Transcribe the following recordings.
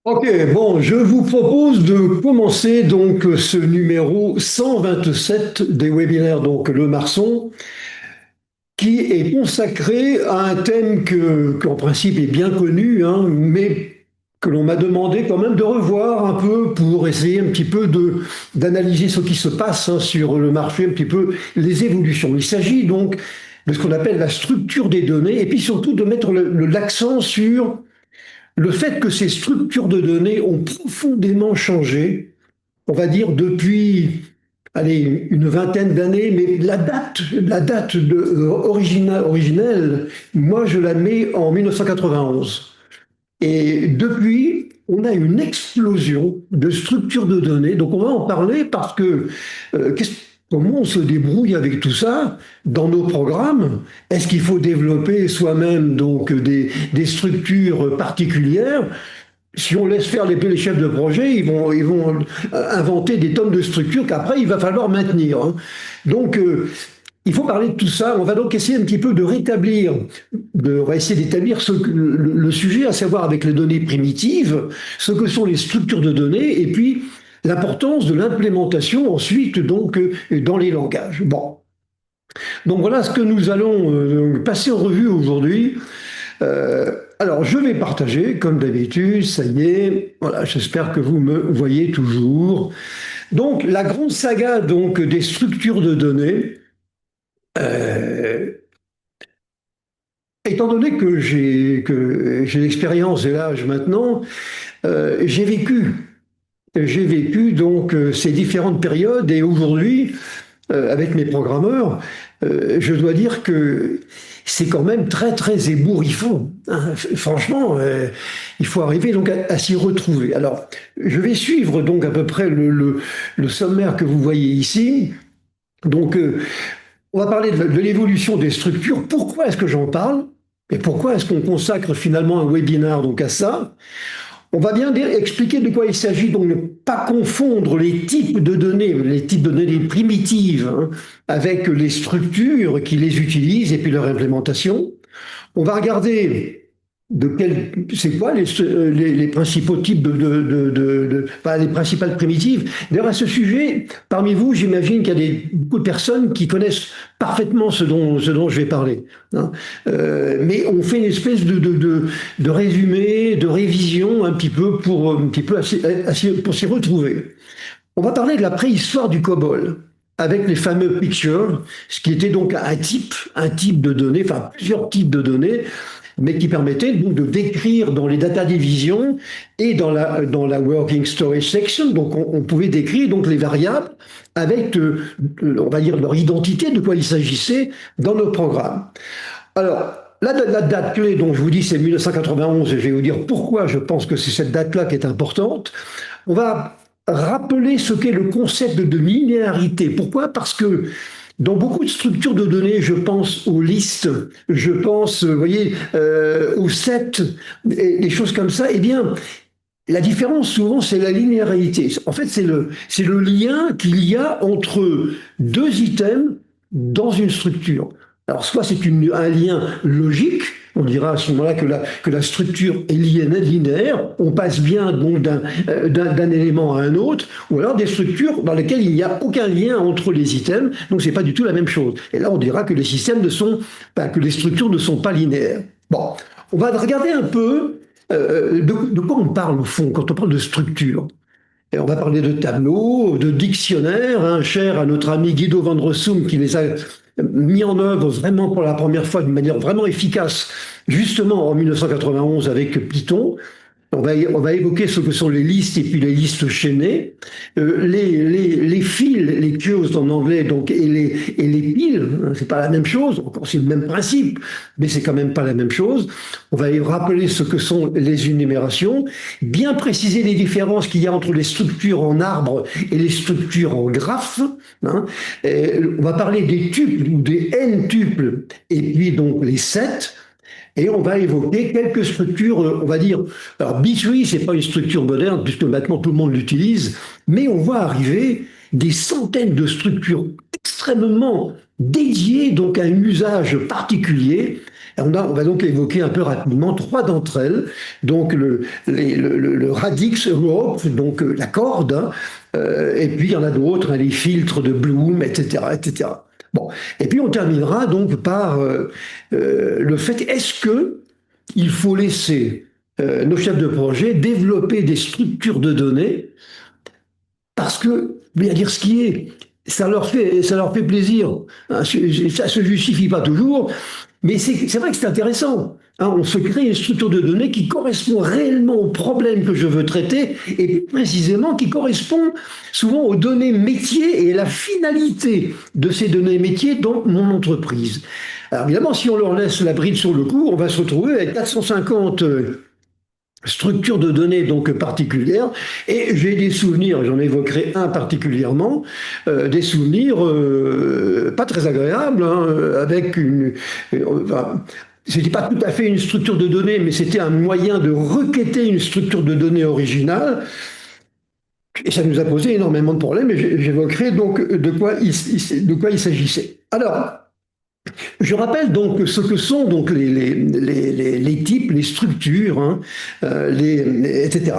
Ok, bon, je vous propose de commencer donc ce numéro 127 des webinaires, donc le Marson, qui est consacré à un thème qu'en principe est bien connu, hein, mais que l'on m'a demandé quand même de revoir un peu pour essayer un petit peu d'analyser ce qui se passe, hein, sur le marché, un petit peu les évolutions. Il s'agit donc de ce qu'on appelle la structure des données et puis surtout de mettre l'accent sur le fait que ces structures de données ont profondément changé, on va dire depuis, allez, une vingtaine d'années, mais originelle, moi je la mets en 1991. Et depuis, on a une explosion de structures de données. Donc on va en parler parce que comment on se débrouille avec tout ça dans nos programmes? Est-ce qu'il faut développer soi-même donc des structures particulières? Si on laisse faire les chefs de projet, ils vont inventer des tonnes de structures qu'après il va falloir maintenir, hein. Donc il faut parler de tout ça. On va donc essayer un petit peu de rétablir, on va essayer d'établir le sujet, à savoir avec les données primitives, ce que sont les structures de données, et puis l'importance de l'implémentation ensuite donc dans les langages. Bon, donc voilà ce que nous allons passer en revue aujourd'hui. Alors, je vais partager, comme d'habitude, ça y est, voilà, j'espère que vous me voyez toujours. Donc, la grande saga donc, des structures de données, euh, étant donné que j'ai l'expérience et l'âge maintenant, j'ai vécu donc ces différentes périodes et aujourd'hui, avec mes programmeurs, je dois dire que c'est quand même très très ébouriffant, hein. Franchement, il faut arriver donc à s'y retrouver. Alors, je vais suivre donc à peu près le sommaire que vous voyez ici. Donc, on va parler de l'évolution des structures. Pourquoi est-ce que j'en parle? Et pourquoi est-ce qu'on consacre finalement un webinaire donc à ça? On va bien expliquer de quoi il s'agit, donc ne pas confondre les types de données primitives, hein, avec les structures qui les utilisent et puis leur implémentation. On va regarder c'est quoi les principaux types enfin, les principales primitives. D'ailleurs, à ce sujet, parmi vous, j'imagine qu'il y a beaucoup de personnes qui connaissent parfaitement ce dont je vais parler, hein. Mais on fait une espèce de résumé, de révision un petit peu pour s'y retrouver. On va parler de la préhistoire du COBOL avec les fameux pictures, ce qui était donc un type de données, enfin plusieurs types de données, mais qui permettait donc de décrire dans les data divisions et dans la working storage section, donc on pouvait décrire donc les variables avec, on va dire, leur identité, de quoi il s'agissait dans nos programmes. Alors, la date clé dont je vous dis c'est 1991, et je vais vous dire pourquoi je pense que c'est cette date-là qui est importante. On va rappeler ce qu'est le concept de linéarité. Pourquoi? Parce que dans beaucoup de structures de données, je pense aux listes, je pense, vous voyez, aux sets, et des choses comme ça. Eh bien, la différence souvent, c'est la linéarité. En fait, c'est le lien qu'il y a entre deux items dans une structure. Alors, soit c'est un lien logique, on dira à ce moment-là que la structure est linéaire, on passe bien donc d'un élément à un autre, ou alors des structures dans lesquelles il n'y a aucun lien entre les items, donc c'est pas du tout la même chose. Et là, on dira que les que les structures ne sont pas linéaires. Bon, on va regarder un peu de quoi on parle au fond quand on parle de structure. Et on va parler de tableaux, de dictionnaires, hein, cher à notre ami Guido van Rossum qui les a mis en œuvre vraiment pour la première fois d'une manière vraiment efficace, justement en 1991 avec Python. On va évoquer ce que sont les listes et puis les listes chaînées, les fils, les queues en anglais, donc, et les piles, hein, c'est pas la même chose, encore c'est le même principe, mais c'est quand même pas la même chose. On va rappeler ce que sont les énumérations, bien préciser les différences qu'il y a entre les structures en arbre et les structures en graphe, hein. On va parler des tuples ou des n-tuples, et puis donc les sets. Et on va évoquer quelques structures, on va dire, alors B3, c'est pas une structure moderne, puisque maintenant tout le monde l'utilise, mais on voit arriver des centaines de structures extrêmement dédiées donc à un usage particulier, On va donc évoquer un peu rapidement trois d'entre elles. Donc le radix rope, donc la corde, hein, et puis il y en a d'autres, hein, les filtres de Bloom, etc., etc. Bon, et puis on terminera donc par le fait, est-ce que il faut laisser nos chefs de projet développer des structures de données parce que, bien dire ce qui est, ça leur fait plaisir. Hein, ça se justifie pas toujours, mais c'est vrai que c'est intéressant. Hein, on se crée une structure de données qui correspond réellement au problème que je veux traiter et plus précisément qui correspond souvent aux données métiers et à la finalité de ces données métiers dans mon entreprise. Alors évidemment, si on leur laisse la bride sur le cou, on va se retrouver avec 450 structure de données donc particulière, et j'ai des souvenirs, j'en évoquerai un particulièrement, des souvenirs pas très agréables, hein, avec enfin, c'était pas tout à fait une structure de données, mais c'était un moyen de requêter une structure de données originale, et ça nous a posé énormément de problèmes, et j'évoquerai donc de quoi il s'agissait. Alors, je rappelle donc ce que sont donc les types, les structures, hein, etc.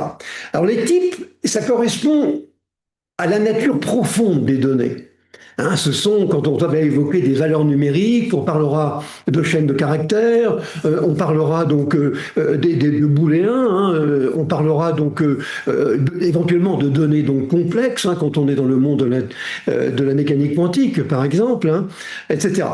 Alors les types, ça correspond à la nature profonde des données. Hein, ce sont, quand on va évoquer des valeurs numériques, on parlera de chaînes de caractères, on parlera donc de booléens, hein, on parlera donc éventuellement de données donc complexes, hein, quand on est dans le monde de la mécanique quantique, par exemple, hein, etc.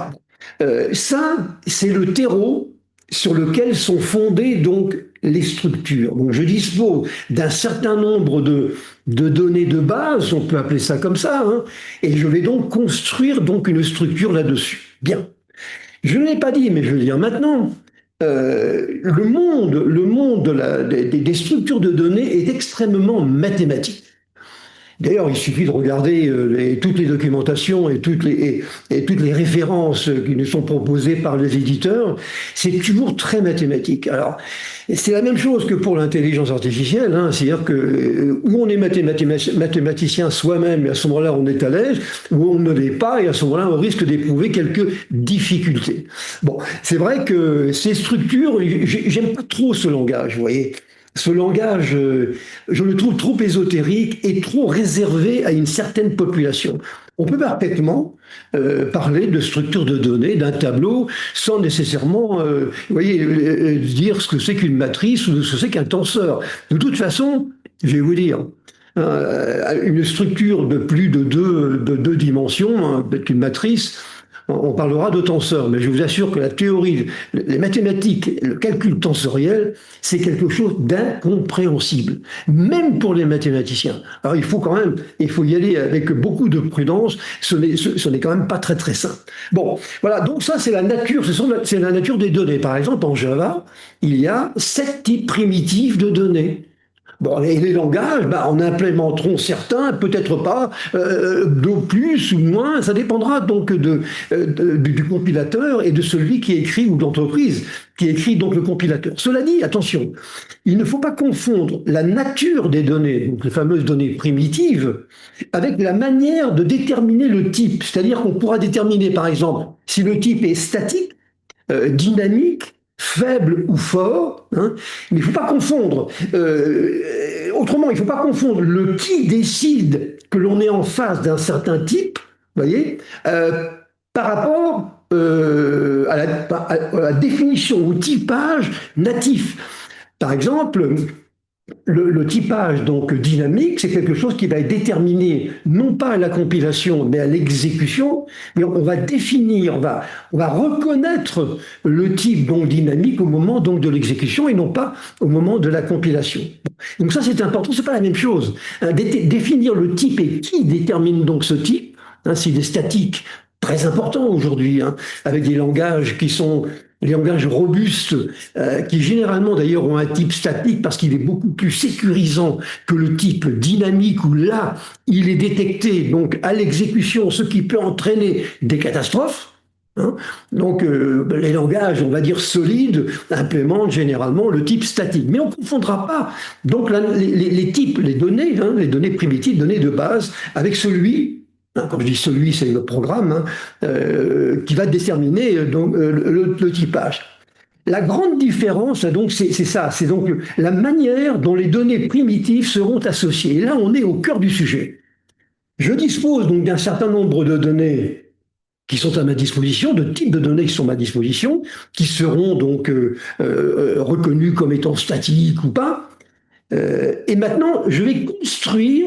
Ça, c'est le terreau sur lequel sont fondées donc les structures. Donc je dispose d'un certain nombre de données de base, on peut appeler ça comme ça, hein, et je vais donc construire donc une structure là-dessus. Bien. Je ne l'ai pas dit, mais je vais le dire maintenant. Le monde des structures de données est extrêmement mathématique. D'ailleurs, il suffit de regarder toutes les documentations et toutes les références qui nous sont proposées par les éditeurs. C'est toujours très mathématique. Alors, c'est la même chose que pour l'intelligence artificielle, hein, c'est-à-dire que où on est mathématicien soi-même, et à ce moment-là, on est à l'aise, ou on ne l'est pas, et à ce moment-là, on risque d'éprouver quelques difficultés. Bon, c'est vrai que ces structures, j'aime pas trop ce langage, vous voyez. Ce langage, je le trouve trop ésotérique et trop réservé à une certaine population. On peut parfaitement parler de structure de données, d'un tableau, sans nécessairement vous voyez, dire ce que c'est qu'une matrice ou ce que c'est qu'un tenseur. De toute façon, je vais vous dire, une structure de plus de deux dimensions, hein, une matrice, on parlera de tenseur, mais je vous assure que la théorie, les mathématiques, le calcul tensoriel, c'est quelque chose d'incompréhensible, même pour les mathématiciens. Alors il faut y aller avec beaucoup de prudence, ce n'est quand même pas très très simple. Bon, voilà, donc ça c'est la nature, c'est la nature des données. Par exemple, en Java, il y a 7 types primitifs de données. Bon, les langages, en implémenteront certains, peut-être pas, de plus ou moins, ça dépendra donc du compilateur et de celui qui écrit, ou de l'entreprise qui écrit donc le compilateur. Cela dit, attention, il ne faut pas confondre la nature des données, donc les fameuses données primitives, avec la manière de déterminer le type. C'est-à-dire qu'on pourra déterminer, par exemple, si le type est statique, dynamique, faible ou fort, hein, mais il ne faut pas confondre. Autrement, il ne faut pas confondre le qui décide que l'on est en face d'un certain type, voyez, par rapport à la définition, au typage natif. Par exemple, le typage donc dynamique, c'est quelque chose qui va être déterminé non pas à la compilation, mais à l'exécution. Mais on va définir, on va reconnaître le type donc dynamique au moment donc de l'exécution et non pas au moment de la compilation. Donc ça c'est important, c'est pas la même chose. Définir le type et qui détermine donc ce type, hein, s'il est statique, très important aujourd'hui, hein, avec des langages qui sont les langages robustes, qui généralement d'ailleurs ont un type statique parce qu'il est beaucoup plus sécurisant que le type dynamique où là, il est détecté donc à l'exécution, ce qui peut entraîner des catastrophes. Hein. Donc les langages, on va dire solides, implémentent généralement le type statique. Mais on ne confondra pas donc les types, les données, hein, les données primitives, données de base, avec celui, quand je dis celui, c'est le programme, hein, qui va déterminer donc, le typage. La grande différence, donc, c'est ça, c'est donc la manière dont les données primitives seront associées. Et là, on est au cœur du sujet. Je dispose donc d'un certain nombre de données qui sont à ma disposition, de types de données qui sont à ma disposition, qui seront donc reconnues comme étant statiques ou pas. Et maintenant, je vais construire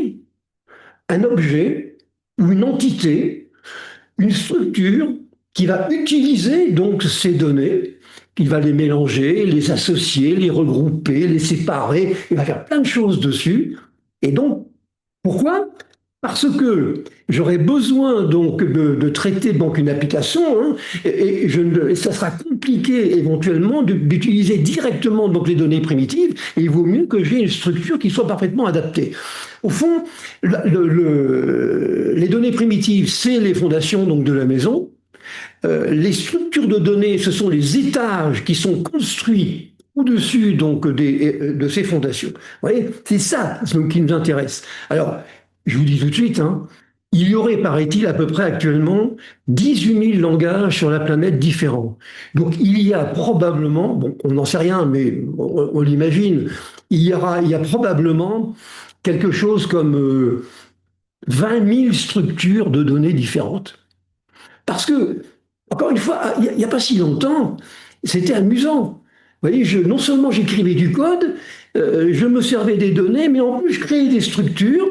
un objet ou une entité, une structure qui va utiliser donc ces données, qui va les mélanger, les associer, les regrouper, les séparer, il va faire plein de choses dessus. Et donc, pourquoi? Parce que j'aurai besoin donc de traiter donc une application, hein, et ça sera compliqué éventuellement d'utiliser directement donc les données primitives, et il vaut mieux que j'ai une structure qui soit parfaitement adaptée. Au fond, les données primitives, c'est les fondations donc de la maison. Les structures de données, ce sont les étages qui sont construits au-dessus donc de ces fondations. Vous voyez, c'est ça qui nous intéresse. Alors, je vous dis tout de suite, hein, il y aurait, paraît-il, à peu près actuellement 18 000 langages sur la planète différents. Donc il y a probablement, bon, on n'en sait rien, mais on l'imagine, il y a probablement quelque chose comme 20 000 structures de données différentes. Parce que, encore une fois, il n'y a pas si longtemps, c'était amusant. Vous voyez, non seulement j'écrivais du code, je me servais des données, mais en plus je créais des structures.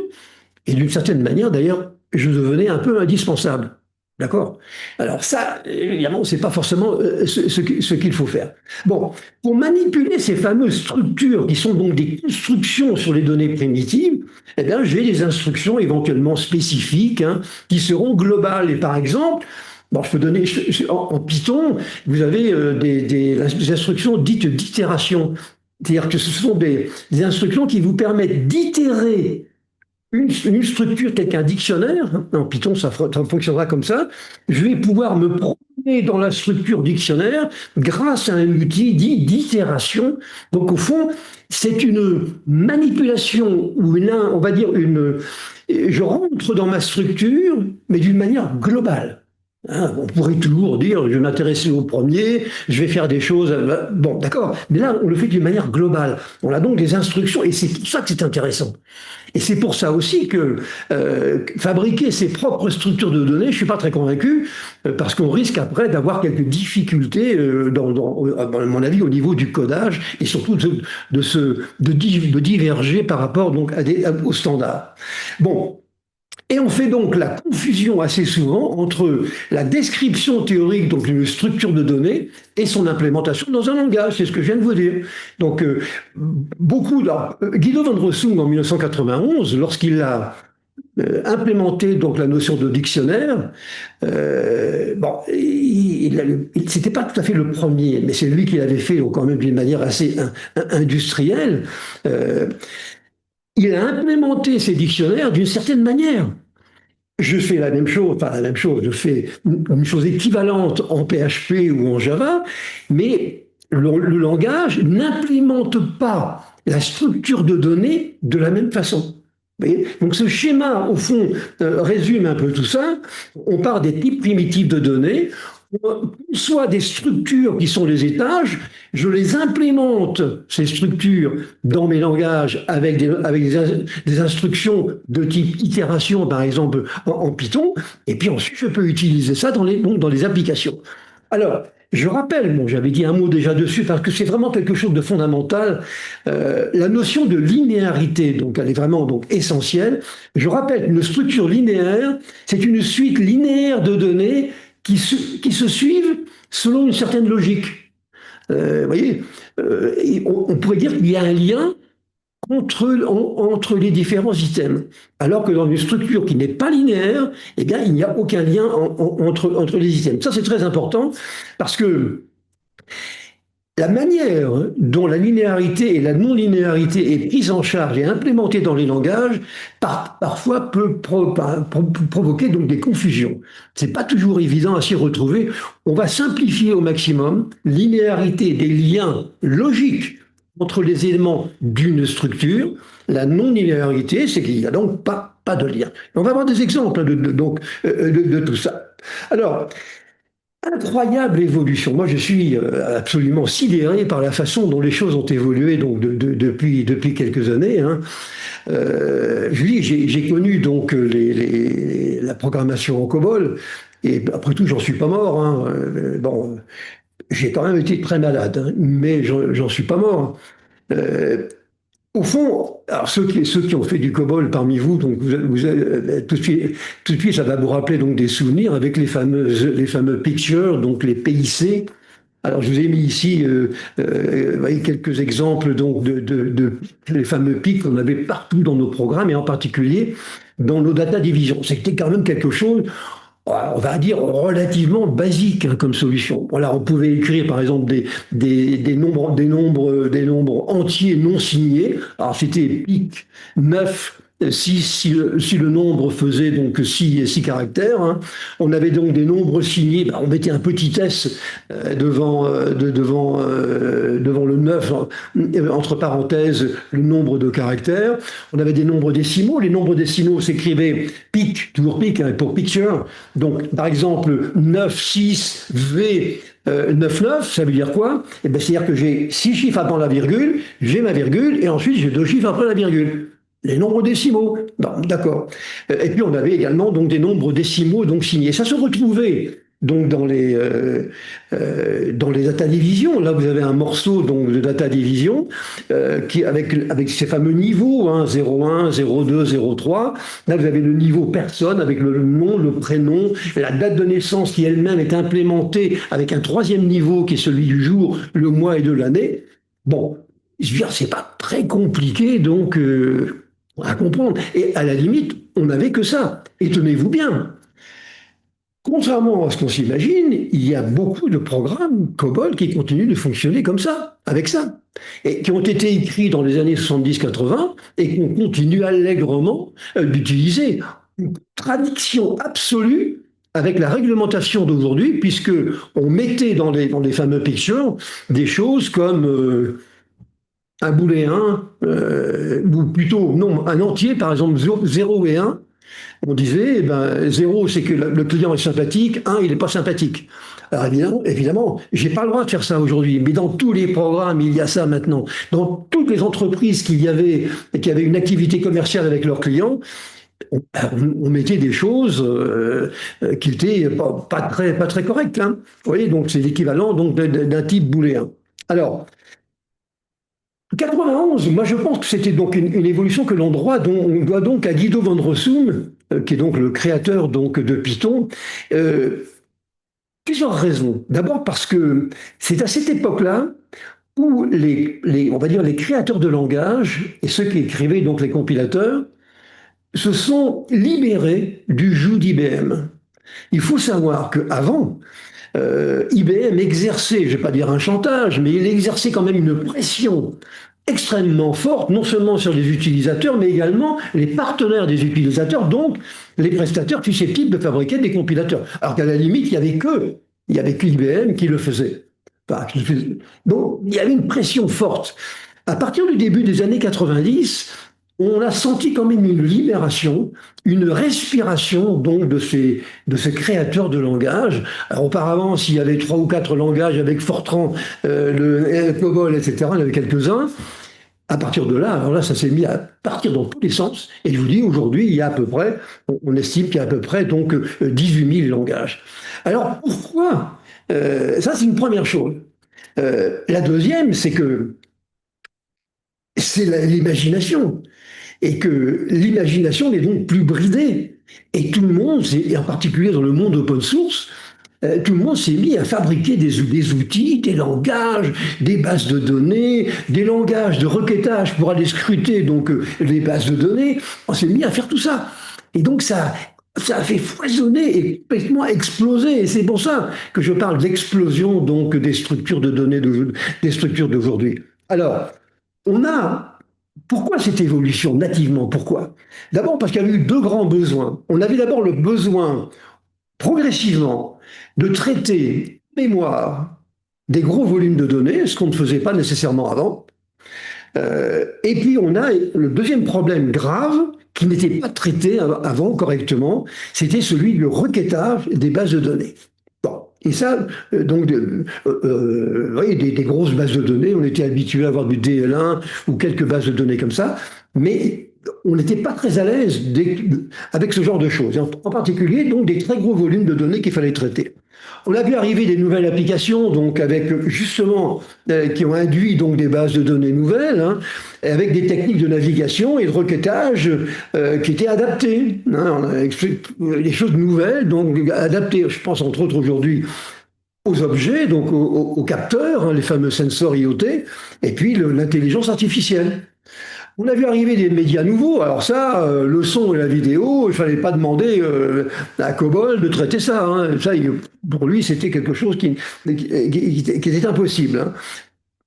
Et d'une certaine manière, d'ailleurs, je devenais un peu indispensable. D'accord? Alors ça, évidemment, c'est pas forcément ce qu'il faut faire. Bon, pour manipuler ces fameuses structures qui sont donc des constructions sur les données primitives, eh bien, j'ai des instructions éventuellement spécifiques, hein, qui seront globales. Et par exemple, bon, je peux donner en Python, vous avez des instructions dites d'itération. C'est-à-dire que ce sont des instructions qui vous permettent d'itérer une structure telle qu'un dictionnaire. En Python, ça fonctionnera comme ça. Je vais pouvoir me promener dans la structure dictionnaire grâce à un outil dit d'itération. Donc, au fond, c'est une manipulation ou on va dire je rentre dans ma structure, mais d'une manière globale. Hein, on pourrait toujours dire, je vais m'intéresser au premier, je vais faire des choses. Bon, d'accord, mais là, on le fait d'une manière globale. On a donc des instructions, et c'est pour ça que c'est intéressant. Et c'est pour ça aussi que fabriquer ses propres structures de données, je ne suis pas très convaincu, parce qu'on risque après d'avoir quelques difficultés, à mon avis, au niveau du codage, et surtout de diverger par rapport donc, aux standards. Bon. Et on fait donc la confusion assez souvent entre la description théorique, donc une structure de données, et son implémentation dans un langage. C'est ce que je viens de vous dire. Donc, Guido van Rossum, en 1991, lorsqu'il a implémenté donc la notion de dictionnaire, bon, c'était pas tout à fait le premier, mais c'est lui qui l'avait fait donc, quand même d'une manière assez industrielle. Il a implémenté ces dictionnaires d'une certaine manière. Je fais la même chose, enfin la même chose, je fais une chose équivalente en PHP ou en Java, mais le langage n'implémente pas la structure de données de la même façon. Vous voyez. Donc ce schéma, au fond, résume un peu tout ça. On part des types primitifs de données, soit des structures qui sont les étages, je les implémente, ces structures, dans mes langages avec des instructions de type itération, par exemple, en Python, et puis ensuite je peux utiliser ça dans les applications. Alors, je rappelle, bon, j'avais dit un mot déjà dessus, parce que c'est vraiment quelque chose de fondamental, la notion de linéarité, donc elle est vraiment donc, essentielle. Je rappelle qu'une structure linéaire, c'est une suite linéaire de données qui se suivent selon une certaine logique. Vous voyez, on pourrait dire qu'il y a un lien entre les différents items, alors que dans une structure qui n'est pas linéaire, eh bien, il n'y a aucun lien entre les items. Ça, c'est très important, parce que la manière dont la linéarité et la non-linéarité est prise en charge et implémentée dans les langages, parfois peut provoquer donc des confusions. C'est pas toujours évident à s'y retrouver. On va simplifier au maximum linéarité des liens logiques entre les éléments d'une structure. La non-linéarité, c'est qu'il n'y a donc pas de lien. On va avoir des exemples de tout ça. Alors, incroyable évolution. Moi, je suis absolument sidéré par la façon dont les choses ont évolué donc depuis quelques années, hein. Je dis, j'ai connu donc la programmation en COBOL, et après tout, j'en suis pas mort, hein. Bon, j'ai quand même été très malade, hein, mais j'en suis pas mort. Euh, Au fond, alors ceux qui ont fait du COBOL parmi vous, donc tout de suite, ça va vous rappeler donc des souvenirs avec les fameux pictures, donc les PIC. Alors, je vous ai mis ici vous voyez, quelques exemples donc les fameux pics qu'on avait partout dans nos programmes et en particulier dans nos data divisions. C'était quand même quelque chose, on va dire, relativement basique, hein, comme solution. Voilà, on pouvait écrire par exemple des nombres entiers non signés. Alors, c'était pic 9. Si le nombre faisait donc 6 caractères, hein. On avait donc des nombres signés, ben, on mettait un petit S devant le 9, entre parenthèses, le nombre de caractères. On avait des nombres décimaux. Les nombres décimaux s'écrivaient pic, toujours pic, hein, pour picture. Donc, par exemple, 9, 6, V, 9, 9, ça veut dire quoi? Eh ben, c'est-à-dire que j'ai 6 chiffres avant la virgule, j'ai ma virgule, et ensuite j'ai 2 chiffres après la virgule. Les nombres décimaux. Bon, d'accord. Et puis on avait également donc des nombres décimaux donc signés. Ça se retrouvait donc dans les data divisions. Là, vous avez un morceau donc de data division qui avec ces fameux niveaux, hein, 01, 02, 03. Là, vous avez le niveau personne avec le nom, le prénom, la date de naissance qui elle-même est implémentée avec un troisième niveau qui est celui du jour, le mois et de l'année. Bon, je veux dire, c'est pas très compliqué donc à comprendre. Et à la limite, on n'avait que ça. Et tenez-vous bien, contrairement à ce qu'on s'imagine, il y a beaucoup de programmes COBOL qui continuent de fonctionner comme ça, avec ça, et qui ont été écrits dans les années 70-80 et qu'on continue allègrement d'utiliser. Une contradiction absolue avec la réglementation d'aujourd'hui, puisque on mettait dans les fameux pictures des choses comme un booléen, ou plutôt non, un entier, par exemple 0 et 1. On disait, eh ben, 0, c'est que le client est sympathique, 1, il n'est pas sympathique. Alors évidemment, j'ai pas le droit de faire ça aujourd'hui, mais dans tous les programmes, il y a ça maintenant. Dans toutes les entreprises qui avaient une activité commerciale avec leurs clients, on mettait des choses qui étaient pas très correctes, hein. Vous voyez, donc c'est l'équivalent donc d'un type booléen. Alors, 91, moi je pense que c'était donc une évolution que l'on doit donc à Guido van Rossum, qui est donc le créateur donc de Python. Plusieurs raisons. D'abord parce que c'est à cette époque-là où on va dire les créateurs de langage et ceux qui écrivaient donc les compilateurs se sont libérés du joug d'IBM. Il faut savoir qu'avant, IBM exerçait, je ne vais pas dire un chantage, mais il exerçait quand même une pression extrêmement forte, non seulement sur les utilisateurs, mais également les partenaires des utilisateurs, donc les prestataires susceptibles de fabriquer des compilateurs. Alors qu'à la limite, il y avait que IBM qui le faisait. Enfin, donc, il y avait une pression forte. À partir du début des années 90, on a senti quand même une libération, une respiration donc de ces créateurs de langage. Alors auparavant, s'il y avait 3 ou 4 langages avec Fortran, le COBOL, etc., il y en avait quelques-uns. À partir de là, alors là, ça s'est mis à partir dans tous les sens. Et je vous dis, aujourd'hui, il y a à peu près, on estime qu'il y a à peu près donc 18 000 langages. Alors pourquoi ça, c'est une première chose. La deuxième, c'est que c'est l'imagination. Et que l'imagination n'est donc plus bridée. Et tout le monde, et en particulier dans le monde open source, tout le monde s'est mis à fabriquer des outils, des langages, des bases de données, des langages de requêtage pour aller scruter donc les bases de données. On s'est mis à faire tout ça. Et donc ça a fait foisonner et complètement exploser. Et c'est pour ça que je parle d'explosion donc des structures de données, des structures d'aujourd'hui. Alors, on a pourquoi cette évolution nativement? Pourquoi? D'abord parce qu'il y a eu deux grands besoins. On avait d'abord le besoin, progressivement, de traiter mémoire des gros volumes de données, ce qu'on ne faisait pas nécessairement avant. Et puis on a le deuxième problème grave qui n'était pas traité avant correctement, c'était celui du requêtage des bases de données. Bon. Et ça, donc, oui, des grosses bases de données, on était habitué à avoir du DL1 ou quelques bases de données comme ça, mais on n'était pas très à l'aise avec ce genre de choses. En particulier, donc, des très gros volumes de données qu'il fallait traiter. On a vu arriver des nouvelles applications, donc avec justement qui ont induit donc des bases de données nouvelles, hein, avec des techniques de navigation et de requêtage qui étaient adaptées. Hein, des choses nouvelles, donc adaptées. Je pense entre autres aujourd'hui aux objets, donc aux capteurs, hein, les fameux sensors IoT, et puis l'intelligence artificielle. On a vu arriver des médias nouveaux. Alors ça, le son et la vidéo, il ne fallait pas demander à Cobol de traiter ça. Hein. Ça, pour lui, c'était quelque chose qui était impossible. Hein.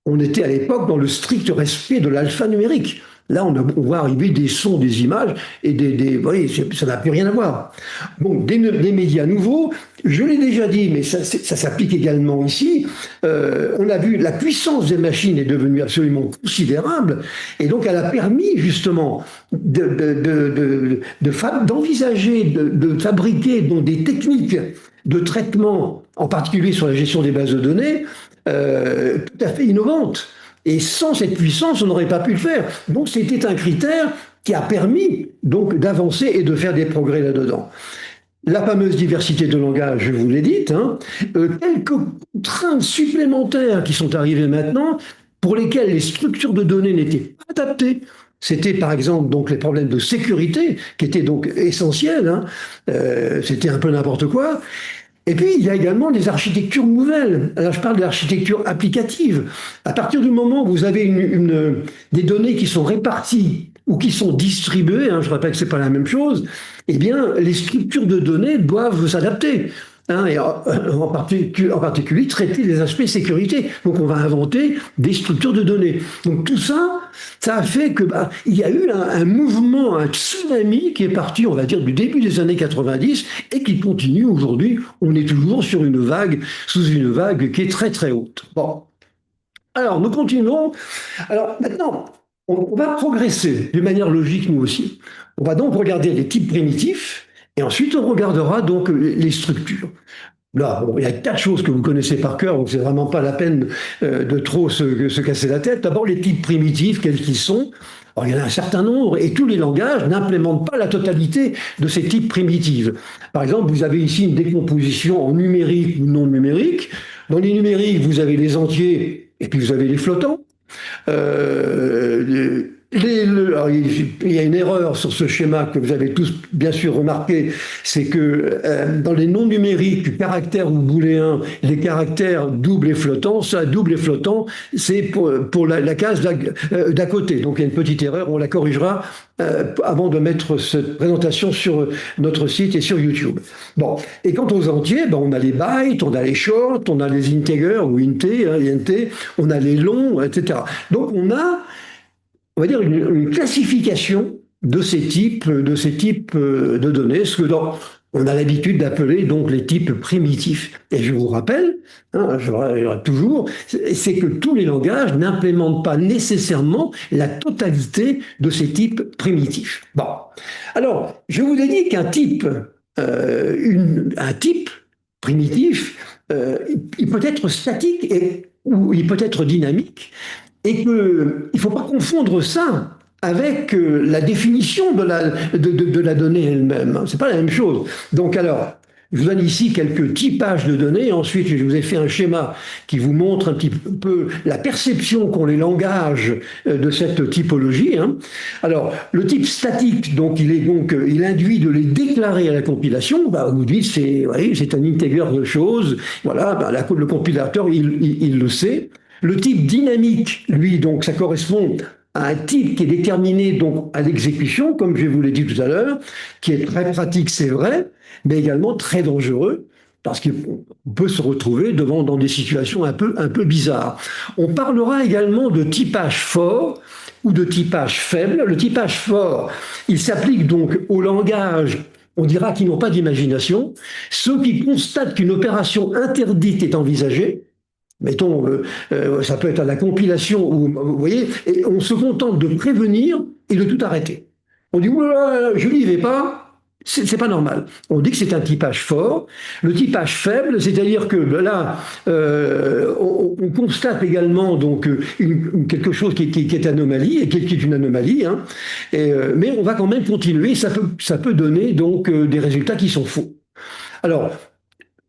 On était à l'époque dans le strict respect de l'alphanumérique. Là, on voit arriver des sons, des images, et vous voyez, ça n'a plus rien à voir. Bon, des médias nouveaux, je l'ai déjà dit, mais ça s'applique également ici. On a vu la puissance des machines est devenue absolument considérable, et donc elle a permis justement d'envisager, de fabriquer donc, des techniques de traitement, en particulier sur la gestion des bases de données, tout à fait innovantes. Et sans cette puissance, on n'aurait pas pu le faire. Donc c'était un critère qui a permis donc d'avancer et de faire des progrès là-dedans. La fameuse diversité de langage, je vous l'ai dite, hein, quelques contraintes supplémentaires qui sont arrivées maintenant, pour lesquelles les structures de données n'étaient pas adaptées. C'était par exemple donc les problèmes de sécurité qui étaient donc essentiels. Hein, c'était un peu n'importe quoi. Et puis, il y a également des architectures nouvelles. Alors, je parle de l'architecture applicative. À partir du moment où vous avez des données qui sont réparties ou qui sont distribuées, hein, je rappelle que ce n'est pas la même chose, eh bien, les structures de données doivent s'adapter. Hein, et en particulier, traiter les aspects sécurité. Donc, on va inventer des structures de données. Donc, tout ça, ça a fait que il y a eu un mouvement, un tsunami qui est parti, on va dire, du début des années 90 et qui continue aujourd'hui. On est toujours sur une vague, sous une vague qui est très très haute. Bon. Alors, nous continuons. Alors, maintenant, on va progresser d'une manière logique, nous aussi. On va donc regarder les types primitifs et ensuite on regardera donc les structures. Là, bon, il y a quatre choses que vous connaissez par cœur, donc c'est vraiment pas la peine de trop se casser la tête. D'abord, les types primitifs, quels qu'ils sont. Alors, il y en a un certain nombre, et tous les langages n'implémentent pas la totalité de ces types primitifs. Par exemple, vous avez ici une décomposition en numérique ou non numérique. Dans les numériques, vous avez les entiers, et puis vous avez les flottants. Alors, il y a une erreur sur ce schéma que vous avez tous bien sûr remarqué, c'est que dans les noms numériques, caractères ou booléens, les caractères doubles et flottants, ça double et flottant, c'est pour la case d'à côté. Donc il y a une petite erreur, on la corrigera avant de mettre cette présentation sur notre site et sur YouTube. Bon, et quant aux entiers, on a les bytes, on a les shorts, on a les integers ou int, on a les longs, etc. Donc on va dire une classification de ces types de données, ce que on a l'habitude d'appeler donc les types primitifs. Et je vous rappelle, hein, je toujours, c'est que tous les langages n'implémentent pas nécessairement la totalité de ces types primitifs. Bon, alors je vous ai dit qu'un type, un type primitif, il peut être statique ou il peut être dynamique. Et qu'il ne faut pas confondre ça avec la définition de la donnée elle-même. Ce n'est pas la même chose. Donc alors, je vous donne ici quelques typages de données. Ensuite, je vous ai fait un schéma qui vous montre un petit peu la perception qu'ont les langages de cette typologie. Hein. Alors, le type statique, donc, il induit de les déclarer à la compilation. Vous dites, c'est un integer de choses. Voilà, le compilateur, il le sait. Le type dynamique, lui, donc, ça correspond à un type qui est déterminé donc à l'exécution, comme je vous l'ai dit tout à l'heure, qui est très pratique, c'est vrai, mais également très dangereux, parce qu'on peut se retrouver dans des situations un peu bizarres. On parlera également de typage fort ou de typage faible. Le typage fort, il s'applique donc au langage, on dira, qui n'ont pas d'imagination, ceux qui constatent qu'une opération interdite est envisagée. Mettons, ça peut être à la compilation, vous voyez, et on se contente de prévenir et de tout arrêter. On dit, oulala, je n'y vais pas, C'est pas normal. On dit que c'est un typage fort. Le typage faible, c'est-à-dire que là, on constate également donc quelque chose qui est anomalie et qui est une anomalie, hein, mais on va quand même continuer. Ça peut donner donc des résultats qui sont faux. Alors,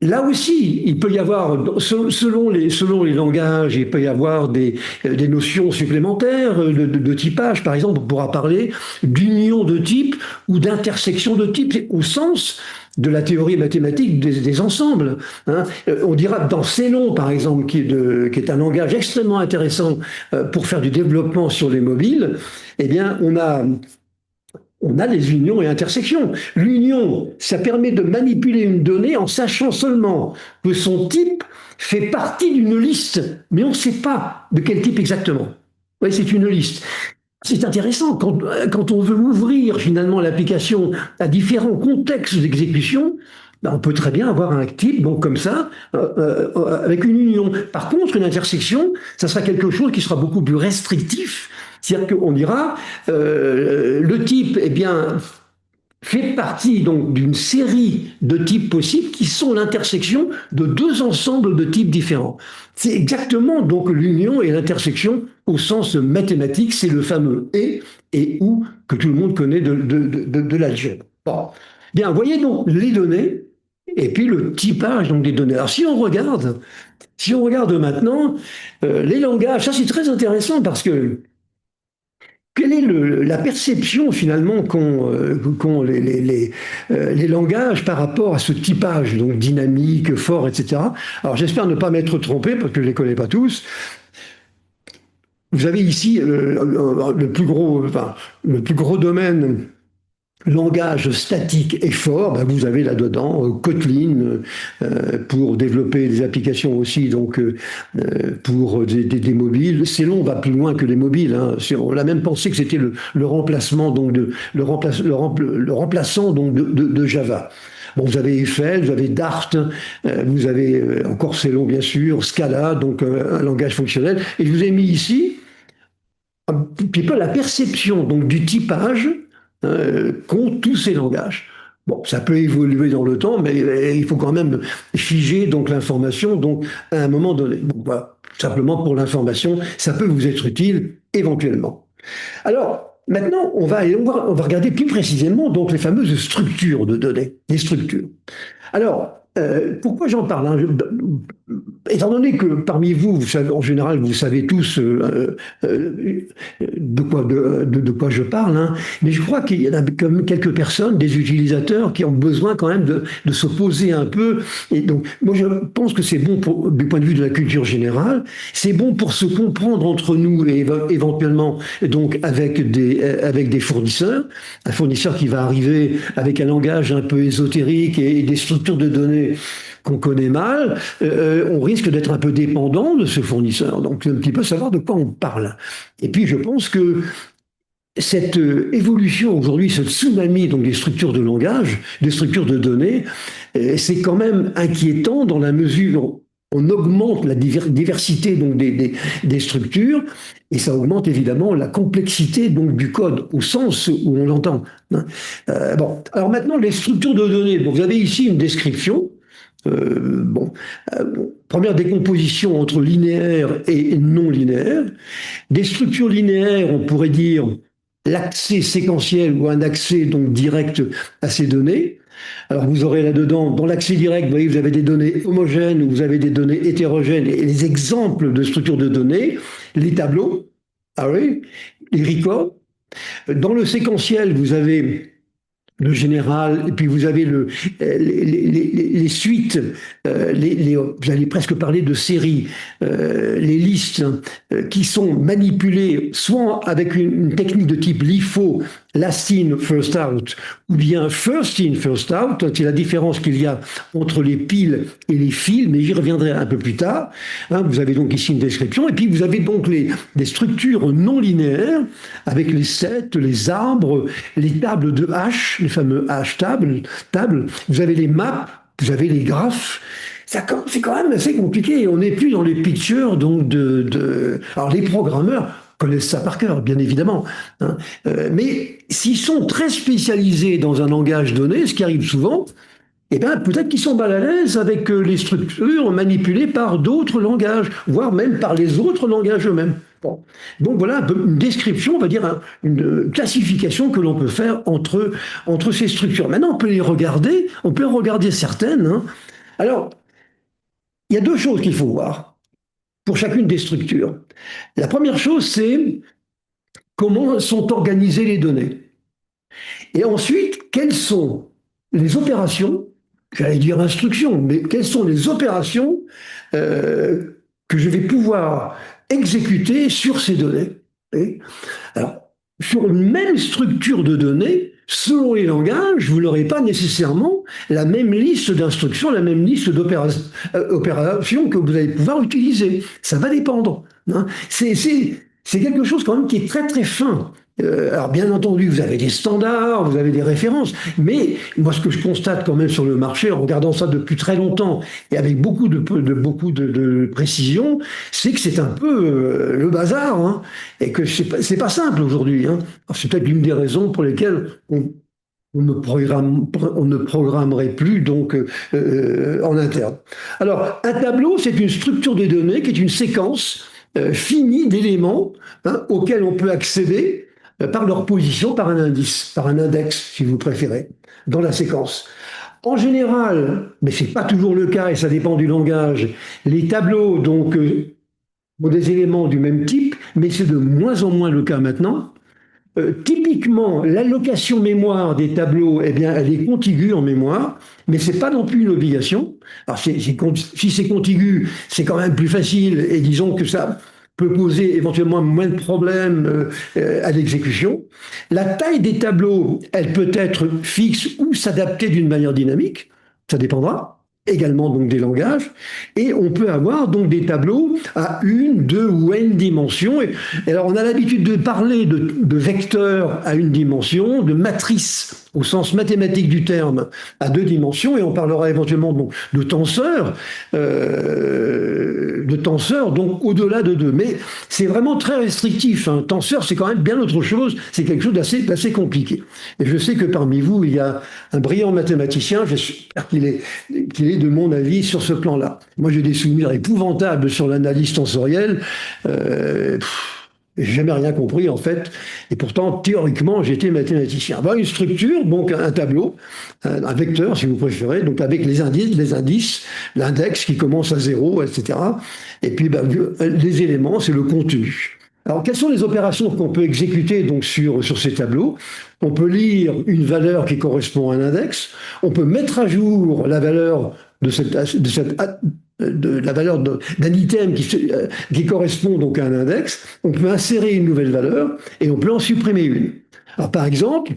là aussi, il peut y avoir, selon les langages, il peut y avoir des notions supplémentaires de typage. Par exemple, on pourra parler d'union de type ou d'intersection de type au sens de la théorie mathématique des ensembles. Hein. On dira dans Célon, par exemple, qui est un langage extrêmement intéressant pour faire du développement sur les mobiles, eh bien, on a les unions et intersections. L'union, ça permet de manipuler une donnée en sachant seulement que son type fait partie d'une liste, mais on ne sait pas de quel type exactement. Oui, c'est une liste. C'est intéressant quand on veut ouvrir finalement l'application à différents contextes d'exécution. Ben, on peut très bien avoir un type, donc comme ça, avec une union. Par contre, une intersection, ça sera quelque chose qui sera beaucoup plus restrictif. C'est-à-dire qu'on dira, le type, eh bien, fait partie donc d'une série de types possibles qui sont l'intersection de deux ensembles de types différents. C'est exactement donc l'union et l'intersection au sens mathématique, c'est le fameux et ou que tout le monde connaît de l'algèbre. Bon. Bien, vous voyez donc les données et puis le typage donc des données. Alors si on regarde maintenant les langages, ça c'est très intéressant parce que quelle est la perception finalement qu'ont les langages par rapport à ce typage, donc dynamique, fort, etc. Alors j'espère ne pas m'être trompé parce que je ne les connais pas tous. Vous avez ici le plus gros domaine langage statique et fort, ben vous avez là-dedans Kotlin pour développer des applications aussi, donc pour des mobiles. Célon va plus loin que les mobiles. Hein. On a même pensé que c'était le remplacement donc le remplaçant donc de Java. Bon, vous avez Eiffel, vous avez Dart, vous avez encore Célon bien sûr, Scala, donc un langage fonctionnel. Et je vous ai mis ici un petit peu la perception donc du typage qu'ont tous ces langages. Bon, ça peut évoluer dans le temps, mais il faut quand même figer donc l'information donc à un moment donné. Bon, voilà, simplement pour l'information, ça peut vous être utile éventuellement. Alors, maintenant, on va regarder plus précisément donc les fameuses structures de données, les structures. Alors, pourquoi j'en parle, hein, étant donné que parmi vous, vous savez, en général, vous savez tous de quoi je parle, hein, mais je crois qu'il y en a quand même quelques personnes, des utilisateurs, qui ont besoin quand même de se poser un peu. Et donc, moi, je pense que c'est bon du point de vue de la culture générale, c'est bon pour se comprendre entre nous et éventuellement donc avec des fournisseurs, un fournisseur qui va arriver avec un langage un peu ésotérique et des structures de données qu'on connaît mal, on risque d'être un peu dépendant de ce fournisseur. Donc, un petit peu savoir de quoi on parle. Et puis, je pense que cette évolution aujourd'hui, ce tsunami donc des structures de langage, des structures de données, c'est quand même inquiétant dans la mesure où on augmente la diversité donc des structures et ça augmente évidemment la complexité donc du code au sens où on l'entend. Bon, alors maintenant les structures de données. Donc vous avez ici une description. Première décomposition entre linéaire et non linéaire. Des structures linéaires, on pourrait dire l'accès séquentiel ou un accès donc direct à ces données. Alors vous aurez là-dedans, dans l'accès direct, vous voyez, vous avez des données homogènes, vous avez des données hétérogènes, et les exemples de structures de données, les tableaux, ah oui, les records. Dans le séquentiel, vous avez le général, et puis vous avez les suites, vous allez presque parler de séries, les listes qui sont manipulées soit avec une technique de type LIFO, last in, first out, ou bien first in, first out, c'est la différence qu'il y a entre les piles et les fils, mais j'y reviendrai un peu plus tard. Hein, vous avez donc ici une description, et puis vous avez donc des structures non linéaires, avec les sets, les arbres, les tables de H, les fameux H-tables, vous avez les maps, vous avez les graphes. C'est quand même assez compliqué, on n'est plus dans les pictures donc alors les programmeurs, connaissent ça par cœur, bien évidemment, hein. Mais s'ils sont très spécialisés dans un langage donné, ce qui arrive souvent, eh bien, peut-être qu'ils sont mal à l'aise avec les structures manipulées par d'autres langages, voire même par les autres langages eux-mêmes. Bon. Donc voilà un peu une description, on va dire une classification que l'on peut faire entre ces structures. Maintenant, on peut en regarder certaines, hein. Alors, il y a deux choses qu'il faut voir pour chacune des structures. La première chose, c'est comment sont organisées les données. Et ensuite, quelles sont les opérations, j'allais dire instructions, mais quelles sont les opérations que je vais pouvoir exécuter sur ces données. Et alors, sur une même structure de données, selon les langages, vous n'aurez pas nécessairement la même liste d'instructions, la même liste d'opérations que vous allez pouvoir utiliser. Ça va dépendre, hein. C'est quelque chose quand même qui est très très fin. Alors bien entendu, vous avez des standards, vous avez des références, mais moi ce que je constate quand même sur le marché, en regardant ça depuis très longtemps et avec beaucoup de précision, c'est que c'est un peu le bazar, hein, et que c'est pas simple aujourd'hui, hein. C'est peut-être l'une des raisons pour lesquelles on ne programmerait plus donc en interne. Alors un tableau, c'est une structure de données qui est une séquence finie d'éléments, hein, auxquels on peut accéder par leur position, par un indice, par un index, si vous préférez, dans la séquence. En général, mais ce n'est pas toujours le cas et ça dépend du langage, les tableaux donc, ont des éléments du même type, mais c'est de moins en moins le cas maintenant. Typiquement, l'allocation mémoire des tableaux, eh bien, elle est contiguë en mémoire, mais ce n'est pas non plus une obligation. Alors, si c'est contigu, c'est quand même plus facile, et disons que ça peut poser éventuellement moins de problèmes à l'exécution. La taille des tableaux, elle peut être fixe ou s'adapter d'une manière dynamique, ça dépendra également donc des langages, et on peut avoir donc des tableaux à une, deux ou n dimensions. Et alors on a l'habitude de parler de vecteurs à une dimension, de matrices au sens mathématique du terme à deux dimensions, et on parlera éventuellement donc de tenseurs donc au-delà de deux. Mais c'est vraiment très restrictif, hein. Tenseur, c'est quand même bien autre chose, c'est quelque chose d'assez compliqué. Et je sais que parmi vous, il y a un brillant mathématicien, j'espère qu'il est de mon avis sur ce plan-là. Moi, j'ai des souvenirs épouvantables sur l'analyse tensorielle. J'ai jamais rien compris en fait, et pourtant théoriquement j'étais mathématicien. Une structure, donc un tableau, un vecteur si vous préférez, donc avec les indices, l'index qui commence à 0, etc. Et puis les éléments, c'est le contenu. Alors quelles sont les opérations qu'on peut exécuter donc sur ces tableaux? On peut lire une valeur qui correspond à un index, on peut mettre à jour la valeur la valeur d'un item qui correspond donc à un index, on peut insérer une nouvelle valeur et on peut en supprimer une. Alors par exemple,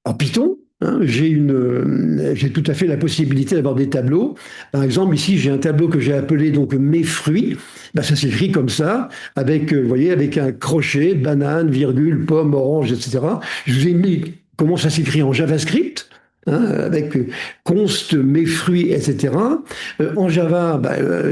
en Python, hein, j'ai tout à fait la possibilité d'avoir des tableaux. Par exemple, ici, j'ai un tableau que j'ai appelé donc mes fruits. Ça s'écrit comme ça, avec, vous voyez, avec un crochet, banane, virgule, pomme, orange, etc. Je vous ai mis comment ça s'écrit en JavaScript, hein, avec const, mes fruits, etc. En Java,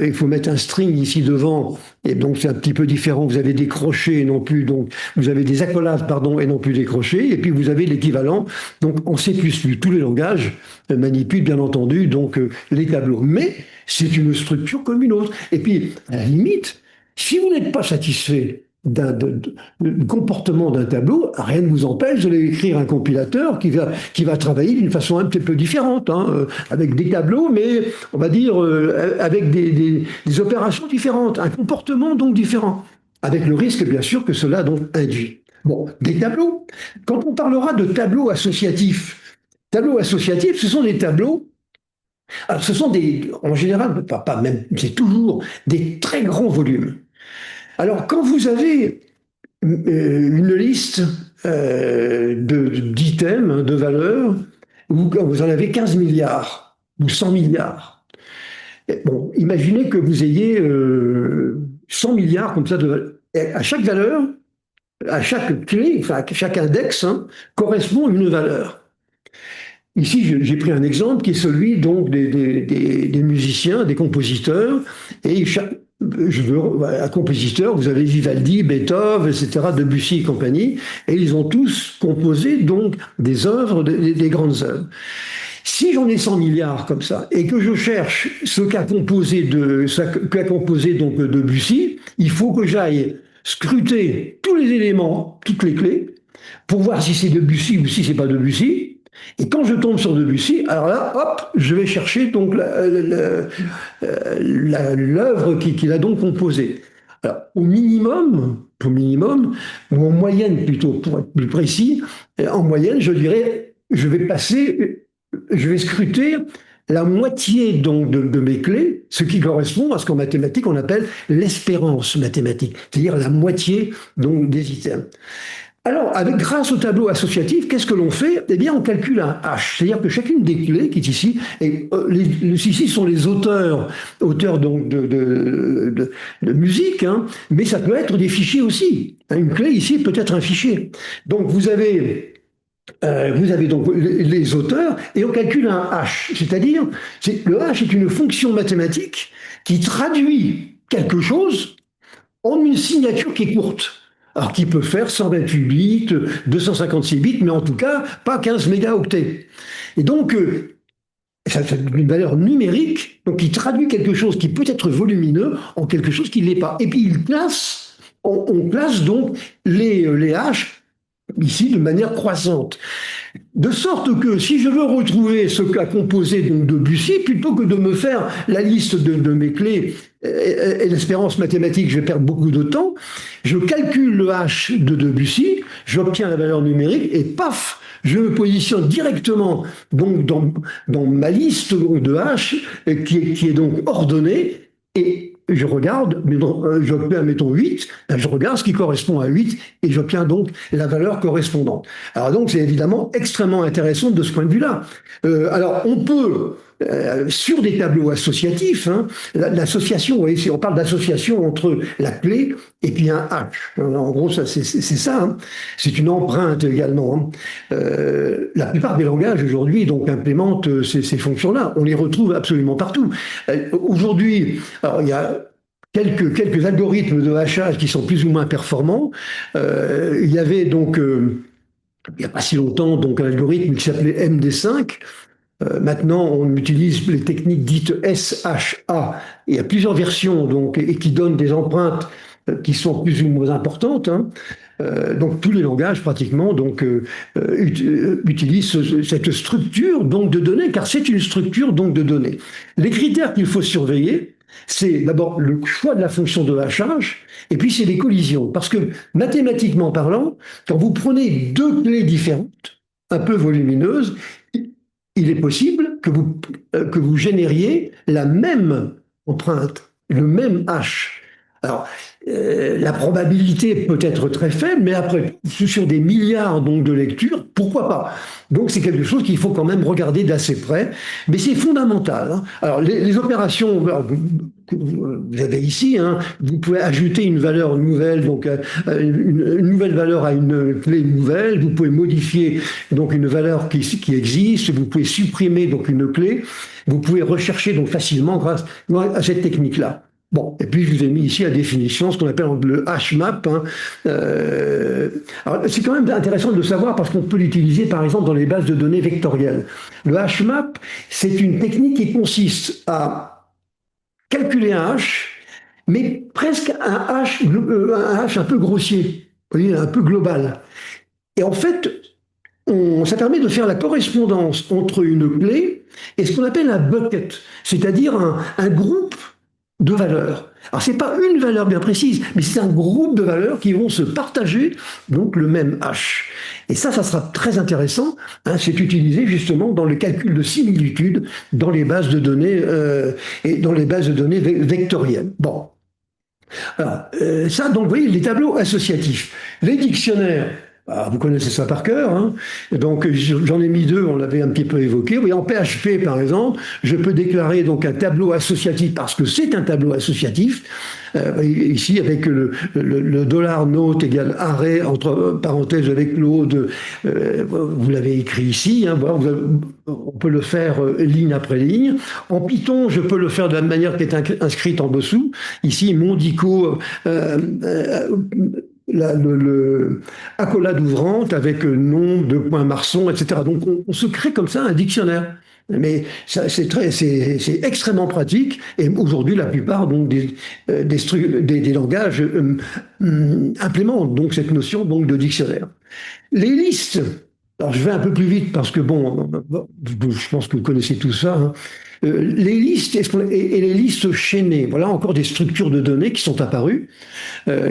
il faut mettre un string ici devant, et donc c'est un petit peu différent. Vous avez des crochets et non plus, donc vous avez des accolades, pardon, et non plus des crochets, et puis vous avez l'équivalent. Donc en C++, tous les langages manipulent bien entendu donc les tableaux, mais c'est une structure comme une autre. Et puis à la limite, si vous n'êtes pas satisfait du comportement d'un tableau, rien ne vous empêche de l'écrire un compilateur qui va travailler d'une façon un petit peu différente, hein, avec des tableaux, mais on va dire avec des opérations différentes, un comportement donc différent, avec le risque bien sûr que cela donc induit. Bon, des tableaux. Quand on parlera de tableaux associatifs, ce sont des tableaux. Alors, ce sont en général, pas même, c'est toujours des très grands volumes. Alors, quand vous avez une liste d'items, de valeurs, où vous en avez 15 milliards ou 100 milliards, bon, imaginez que vous ayez 100 milliards comme ça de valeurs. À chaque valeur, à chaque clé, enfin à chaque index, hein, correspond une valeur. Ici, j'ai pris un exemple qui est celui donc des musiciens, des compositeurs, et un compositeur, vous avez Vivaldi, Beethoven, etc., Debussy et compagnie, et ils ont tous composé donc des œuvres, des grandes œuvres. Si j'en ai 100 milliards comme ça, et que je cherche ce qu'a composé donc Debussy, il faut que j'aille scruter tous les éléments, toutes les clés, pour voir si c'est Debussy ou si c'est pas Debussy. Et quand je tombe sur Debussy, alors là, hop, je vais chercher donc l'œuvre qu'il a donc composée. Alors, au minimum, ou en moyenne plutôt, pour être plus précis, en moyenne, je dirais, je vais scruter la moitié donc de mes clés, ce qui correspond à ce qu'en mathématiques on appelle l'espérance mathématique, c'est-à-dire la moitié donc des items. Alors, grâce au tableau associatif, qu'est-ce que l'on fait? Eh bien, on calcule un H, c'est-à-dire que chacune des clés qui est ici, et ici sont les auteurs donc de musique, hein, mais ça peut être des fichiers aussi. Une clé ici peut être un fichier. Donc, vous avez donc les auteurs et on calcule un H, c'est-à-dire le H est une fonction mathématique qui traduit quelque chose en une signature qui est courte. Alors qui peut faire 128 bits, 256 bits, mais en tout cas pas 15 mégaoctets. Et donc ça fait une valeur numérique, donc qui traduit quelque chose qui peut être volumineux en quelque chose qui ne l'est pas. Et puis on classe donc les H ici de manière croissante. De sorte que si je veux retrouver ce qu'a composé donc Debussy, plutôt que de me faire la liste de mes clés et l'espérance mathématique, je vais perdre beaucoup de temps, je calcule le H de Debussy, j'obtiens la valeur numérique et paf, je me positionne directement donc dans ma liste de H qui est donc ordonnée et je regarde, j'obtiens, mettons 8, je regarde ce qui correspond à 8 et j'obtiens donc la valeur correspondante. Alors donc c'est évidemment extrêmement intéressant de ce point de vue-là. Alors on peut, sur des tableaux associatifs, hein, l'association, vous voyez, si on parle d'association entre la clé et puis un H. En gros, c'est ça. Hein. C'est une empreinte également. Hein. La plupart des langages aujourd'hui donc implémentent ces fonctions-là. On les retrouve absolument partout. Aujourd'hui, alors il y a quelques algorithmes de hachage qui sont plus ou moins performants. Il y avait donc il n'y a pas si longtemps donc un algorithme qui s'appelait MD5. Maintenant, on utilise les techniques dites SHA. Il y a plusieurs versions donc et qui donnent des empreintes qui sont plus ou moins importantes. Hein. Donc tous les langages pratiquement donc utilisent cette structure donc de données, car c'est une structure donc de données. Les critères qu'il faut surveiller, c'est d'abord le choix de la fonction de hachage, et puis c'est les collisions, parce que mathématiquement parlant, quand vous prenez deux clés différentes, un peu volumineuses, il est possible que vous génériez la même empreinte, le même H. Alors, la probabilité peut être très faible, mais après, sur des milliards donc, de lectures, pourquoi pas? Donc c'est quelque chose qu'il faut quand même regarder d'assez près, mais c'est fondamental. Hein. Alors les opérations que vous avez ici, hein, vous pouvez ajouter une valeur nouvelle, donc une nouvelle valeur à une clé nouvelle, vous pouvez modifier donc une valeur qui existe, vous pouvez supprimer donc une clé, vous pouvez rechercher donc facilement grâce à cette technique-là. Bon, et puis je vous ai mis ici la définition, ce qu'on appelle le HMAP. Hein. Alors c'est quand même intéressant de le savoir parce qu'on peut l'utiliser par exemple dans les bases de données vectorielles. Le HMAP, c'est une technique qui consiste à calculer un H, mais presque un H un peu grossier, vous voyez, un peu global. Et en fait, ça permet de faire la correspondance entre une clé et ce qu'on appelle un bucket, c'est-à-dire un groupe de valeurs. Alors c'est pas une valeur bien précise, mais c'est un groupe de valeurs qui vont se partager donc le même H. Et ça sera très intéressant. Hein, c'est utilisé justement dans le calcul de similitude dans les bases de données et dans les bases de données vectorielles. Bon. Alors, ça, donc, vous voyez, les tableaux associatifs. Les dictionnaires, Ah, vous connaissez ça par cœur, hein. Et donc j'en ai mis deux, on l'avait un petit peu évoqué. Oui, en PHP par exemple, je peux déclarer donc un tableau associatif parce que c'est un tableau associatif. Ici avec le dollar note égale arrêt entre parenthèses avec l'autre, vous l'avez écrit ici. Hein, voilà, on peut le faire ligne après ligne. En Python, je peux le faire de la manière qui est inscrite en dessous. Ici, Mondico. Accolade ouvrante avec nom, deux points marçon, etc. Donc on se crée comme ça un dictionnaire. Mais c'est extrêmement pratique. Et aujourd'hui, la plupart donc, des langages implémentent donc cette notion donc, de dictionnaire. Les listes, alors je vais un peu plus vite parce que bon, je pense que vous connaissez tout ça. Hein. Les listes et les listes chaînées, voilà encore des structures de données qui sont apparues,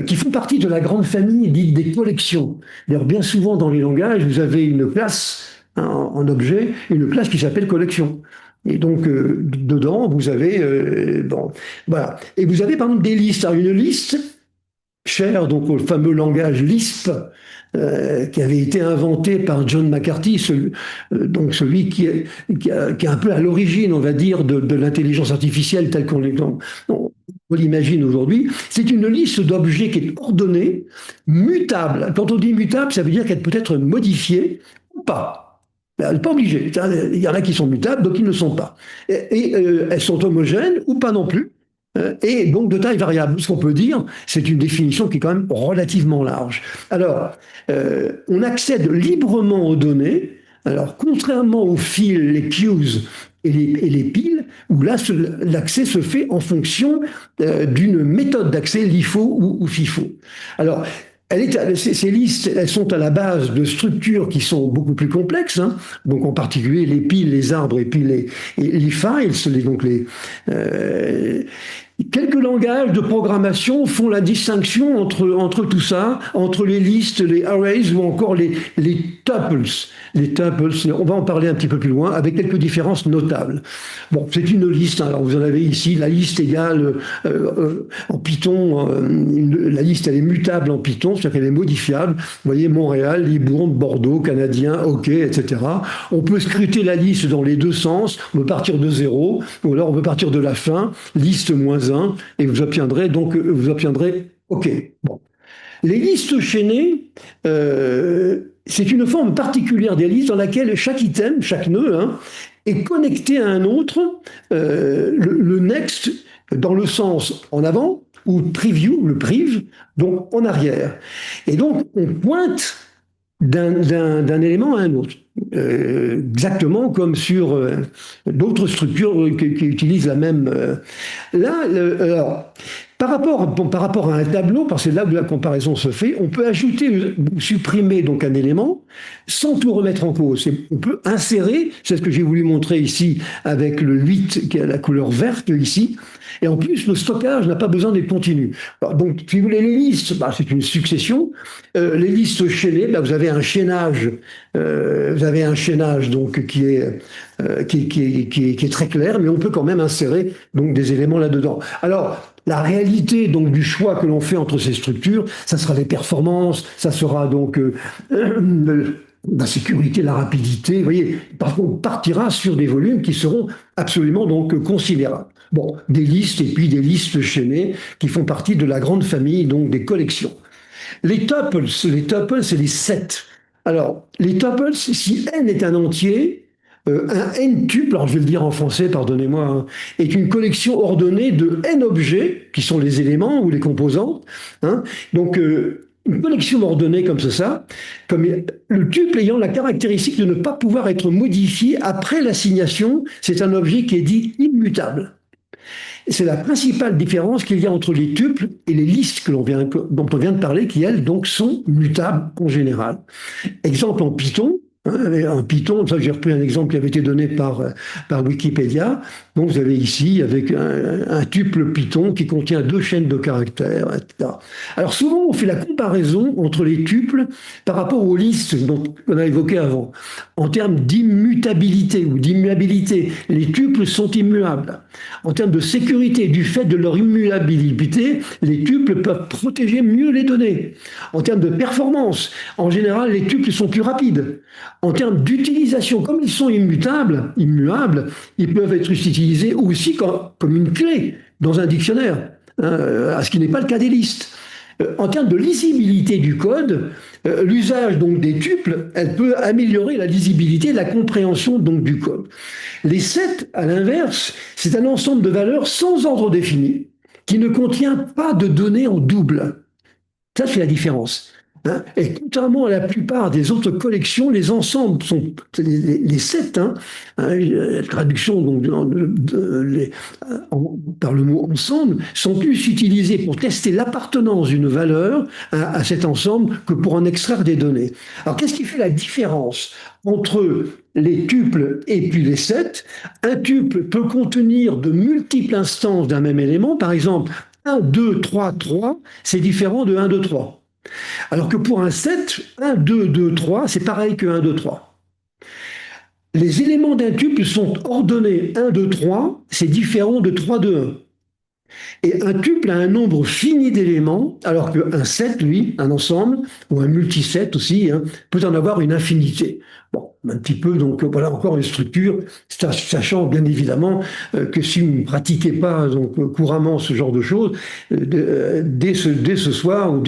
qui font partie de la grande famille dite des collections. D'ailleurs, bien souvent dans les langages, vous avez une classe hein, en objet, une classe qui s'appelle collection. Et donc, dedans, vous avez... bon, voilà. Et vous avez par exemple des listes. Alors, une liste, chère donc au fameux langage Lisp, qui avait été inventé par John McCarthy, donc celui qui est un peu à l'origine, on va dire, de l'intelligence artificielle telle qu'on l'imagine aujourd'hui. C'est une liste d'objets qui est ordonnée, mutable. Quand on dit mutable, ça veut dire qu'elle peut être modifiée ou pas. Elle n'est pas obligée. Il y en a qui sont mutables, d'autres qui ne le sont pas. Et elles sont homogènes ou pas non plus. Et donc de taille variable. Ce qu'on peut dire, c'est une définition qui est quand même relativement large. Alors, on accède librement aux données. Alors, contrairement aux fils, les queues et les piles, où là, l'accès se fait en fonction d'une méthode d'accès, LIFO ou FIFO. Alors, ces listes, elles sont à la base de structures qui sont beaucoup plus complexes, hein. Donc en particulier les piles, les arbres et puis les files, donc quelques langages de programmation font la distinction entre tout ça, entre les listes, les arrays ou encore les tuples. Les tuples, on va en parler un petit peu plus loin, avec quelques différences notables. Bon, c'est une liste, hein. Alors vous en avez ici, la liste égale en Python, la liste elle est mutable en Python, c'est-à-dire qu'elle est modifiable. Vous voyez, Montréal, Libourne, Bordeaux, Canadien, OK, etc. On peut scruter la liste dans les deux sens, on peut partir de 0, ou alors on peut partir de la fin, liste -1, et vous obtiendrez OK. Bon. Les listes chaînées, c'est une forme particulière des listes dans laquelle chaque item, chaque nœud, hein, est connecté à un autre, le next dans le sens en avant, ou preview, le priv, donc en arrière. Et donc, on pointe d'un élément à un autre. Exactement comme sur d'autres structures qui utilisent la même... alors, par rapport à un tableau, parce que c'est là où la comparaison se fait, on peut ajouter ou supprimer donc un élément sans tout remettre en cause. On peut insérer, c'est ce que j'ai voulu montrer ici avec le 8 qui a la couleur verte ici, et en plus le stockage n'a pas besoin d'être continu. Alors, donc si vous voulez les listes, c'est une succession. Les listes chaînées, vous avez un chaînage, donc qui est très clair, mais on peut quand même insérer donc des éléments là-dedans. Alors la réalité donc du choix que l'on fait entre ces structures, ça sera les performances, ça sera donc la sécurité, la rapidité. Vous voyez, par contre, on partira sur des volumes qui seront absolument donc considérables. Bon, des listes et puis des listes chaînées qui font partie de la grande famille donc des collections. Les tuples, c'est les sets. Alors, les tuples, si n est un entier, un n-tuple, alors je vais le dire en français, pardonnez-moi, hein, est une collection ordonnée de n objets, qui sont les éléments ou les composantes. Hein. Donc, une collection ordonnée comme ça, comme le tuple ayant la caractéristique de ne pas pouvoir être modifié après l'assignation, c'est un objet qui est dit immutable. C'est la principale différence qu'il y a entre les tuples et les listes dont on vient de parler, qui, elles, donc, sont mutables en général. Exemple en Python, En Python, ça j'ai repris un exemple qui avait été donné par Wikipédia. Donc vous avez ici avec un tuple Python qui contient 2 chaînes de caractères, etc. Alors souvent on fait la comparaison entre les tuples par rapport aux listes qu'on a évoquées avant. En termes d'immutabilité ou d'immuabilité, les tuples sont immuables. En termes de sécurité, du fait de leur immuabilité, les tuples peuvent protéger mieux les données. En termes de performance, en général, les tuples sont plus rapides. En termes d'utilisation, comme ils sont immutables, immuables, ils peuvent être utilisés aussi comme une clé dans un dictionnaire, hein, ce qui n'est pas le cas des listes. En termes de lisibilité du code, l'usage donc des tuples, elle peut améliorer la lisibilité et la compréhension donc du code. Les sets, à l'inverse, c'est un ensemble de valeurs sans ordre défini qui ne contient pas de données en double. Ça, c'est la différence. Hein. Et contrairement à la plupart des autres collections, les ensembles sont les sets, la traduction donc, par le mot ensemble, sont plus utilisés pour tester l'appartenance d'une valeur à cet ensemble que pour en extraire des données. Alors, qu'est-ce qui fait la différence entre les tuples et puis les sets? Un tuple peut contenir de multiples instances d'un même élément. Par exemple, 1, 2, 3, 3, c'est différent de 1, 2, 3. Alors que pour un set, 1, 2, 2, 3, c'est pareil que 1, 2, 3. Les éléments d'un tuple sont ordonnés 1, 2, 3, c'est différent de 3, 2, 1. Et un tuple a un nombre fini d'éléments, alors qu'un set, lui, un ensemble, ou un multiset aussi, peut en avoir une infinité. Bon, un petit peu, donc voilà encore une structure, sachant bien évidemment que si vous ne pratiquez pas donc, couramment ce genre de choses, dès ce soir ou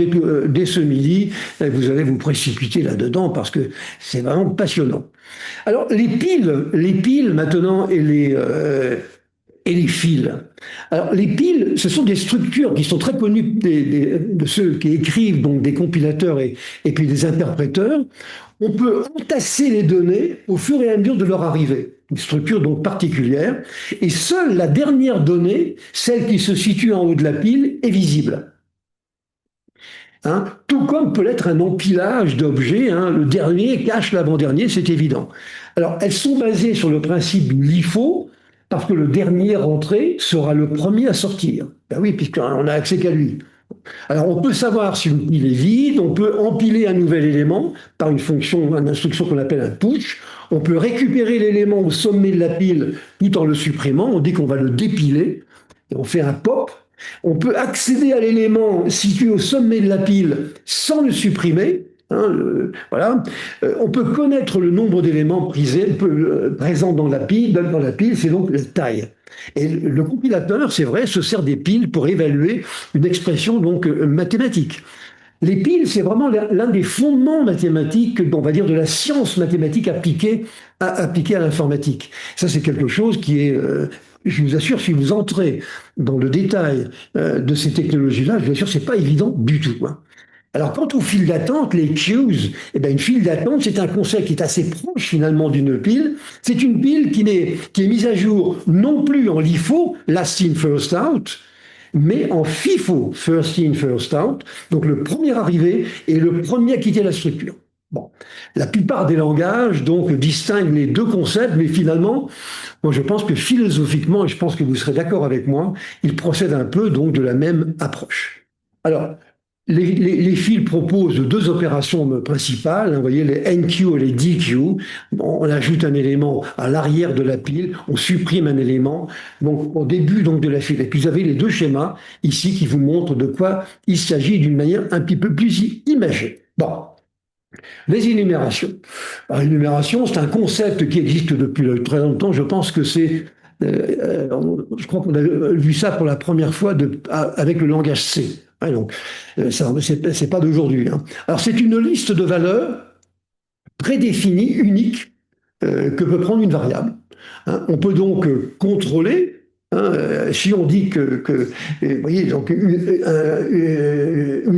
dès ce midi, vous allez vous précipiter là-dedans parce que c'est vraiment passionnant. Alors les piles maintenant et les fils. Alors, les piles, ce sont des structures qui sont très connues de ceux qui écrivent, donc des compilateurs et puis des interpréteurs. On peut entasser les données au fur et à mesure de leur arrivée. Une structure donc particulière. Et seule la dernière donnée, celle qui se situe en haut de la pile, est visible. Tout comme peut l'être un empilage d'objets. Le dernier cache l'avant-dernier, c'est évident. Alors, elles sont basées sur le principe du LIFO, parce que le dernier rentré sera le premier à sortir. Ben oui, puisqu'on n'a accès qu'à lui. Alors on peut savoir si une pile est vide, on peut empiler un nouvel élément par une instruction qu'on appelle un push. On peut récupérer l'élément au sommet de la pile tout en le supprimant. On dit qu'on va le dépiler et on fait un pop. On peut accéder à l'élément situé au sommet de la pile sans le supprimer. Voilà. On peut connaître le nombre d'éléments présents dans la pile, c'est donc la taille. Et le compilateur, c'est vrai, se sert des piles pour évaluer une expression donc mathématique. Les piles, c'est vraiment l'un des fondements mathématiques, on va dire, de la science mathématique appliquée à l'informatique. Ça, c'est quelque chose qui est je vous assure, si vous entrez dans le détail de ces technologies-là, je vous assure, c'est pas évident du tout. Alors, quant aux files d'attente, les queues, une file d'attente, c'est un concept qui est assez proche finalement d'une pile. C'est une pile qui est mise à jour non plus en LIFO, last in, first out, mais en FIFO, first in, first out. Donc, le premier arrivé et le premier à quitter la structure. Bon, la plupart des langages donc distinguent les deux concepts, mais finalement, moi je pense que philosophiquement, et je pense que vous serez d'accord avec moi, ils procèdent un peu donc de la même approche. Alors, les fils proposent deux opérations principales, vous voyez, les NQ et les DQ. On ajoute un élément à l'arrière de la pile, on supprime un élément donc, au début donc, de la file. Et puis vous avez les deux schémas ici qui vous montrent de quoi il s'agit d'une manière un petit peu plus imagée. Bon. Les énumérations. L'énumération, c'est un concept qui existe depuis très longtemps. Je pense que je crois qu'on a vu ça pour la première fois avec le langage C. Donc, c'est pas d'aujourd'hui. Alors, c'est une liste de valeurs prédéfinies, uniques, que peut prendre une variable. On peut donc contrôler. Si on dit que vous voyez, donc une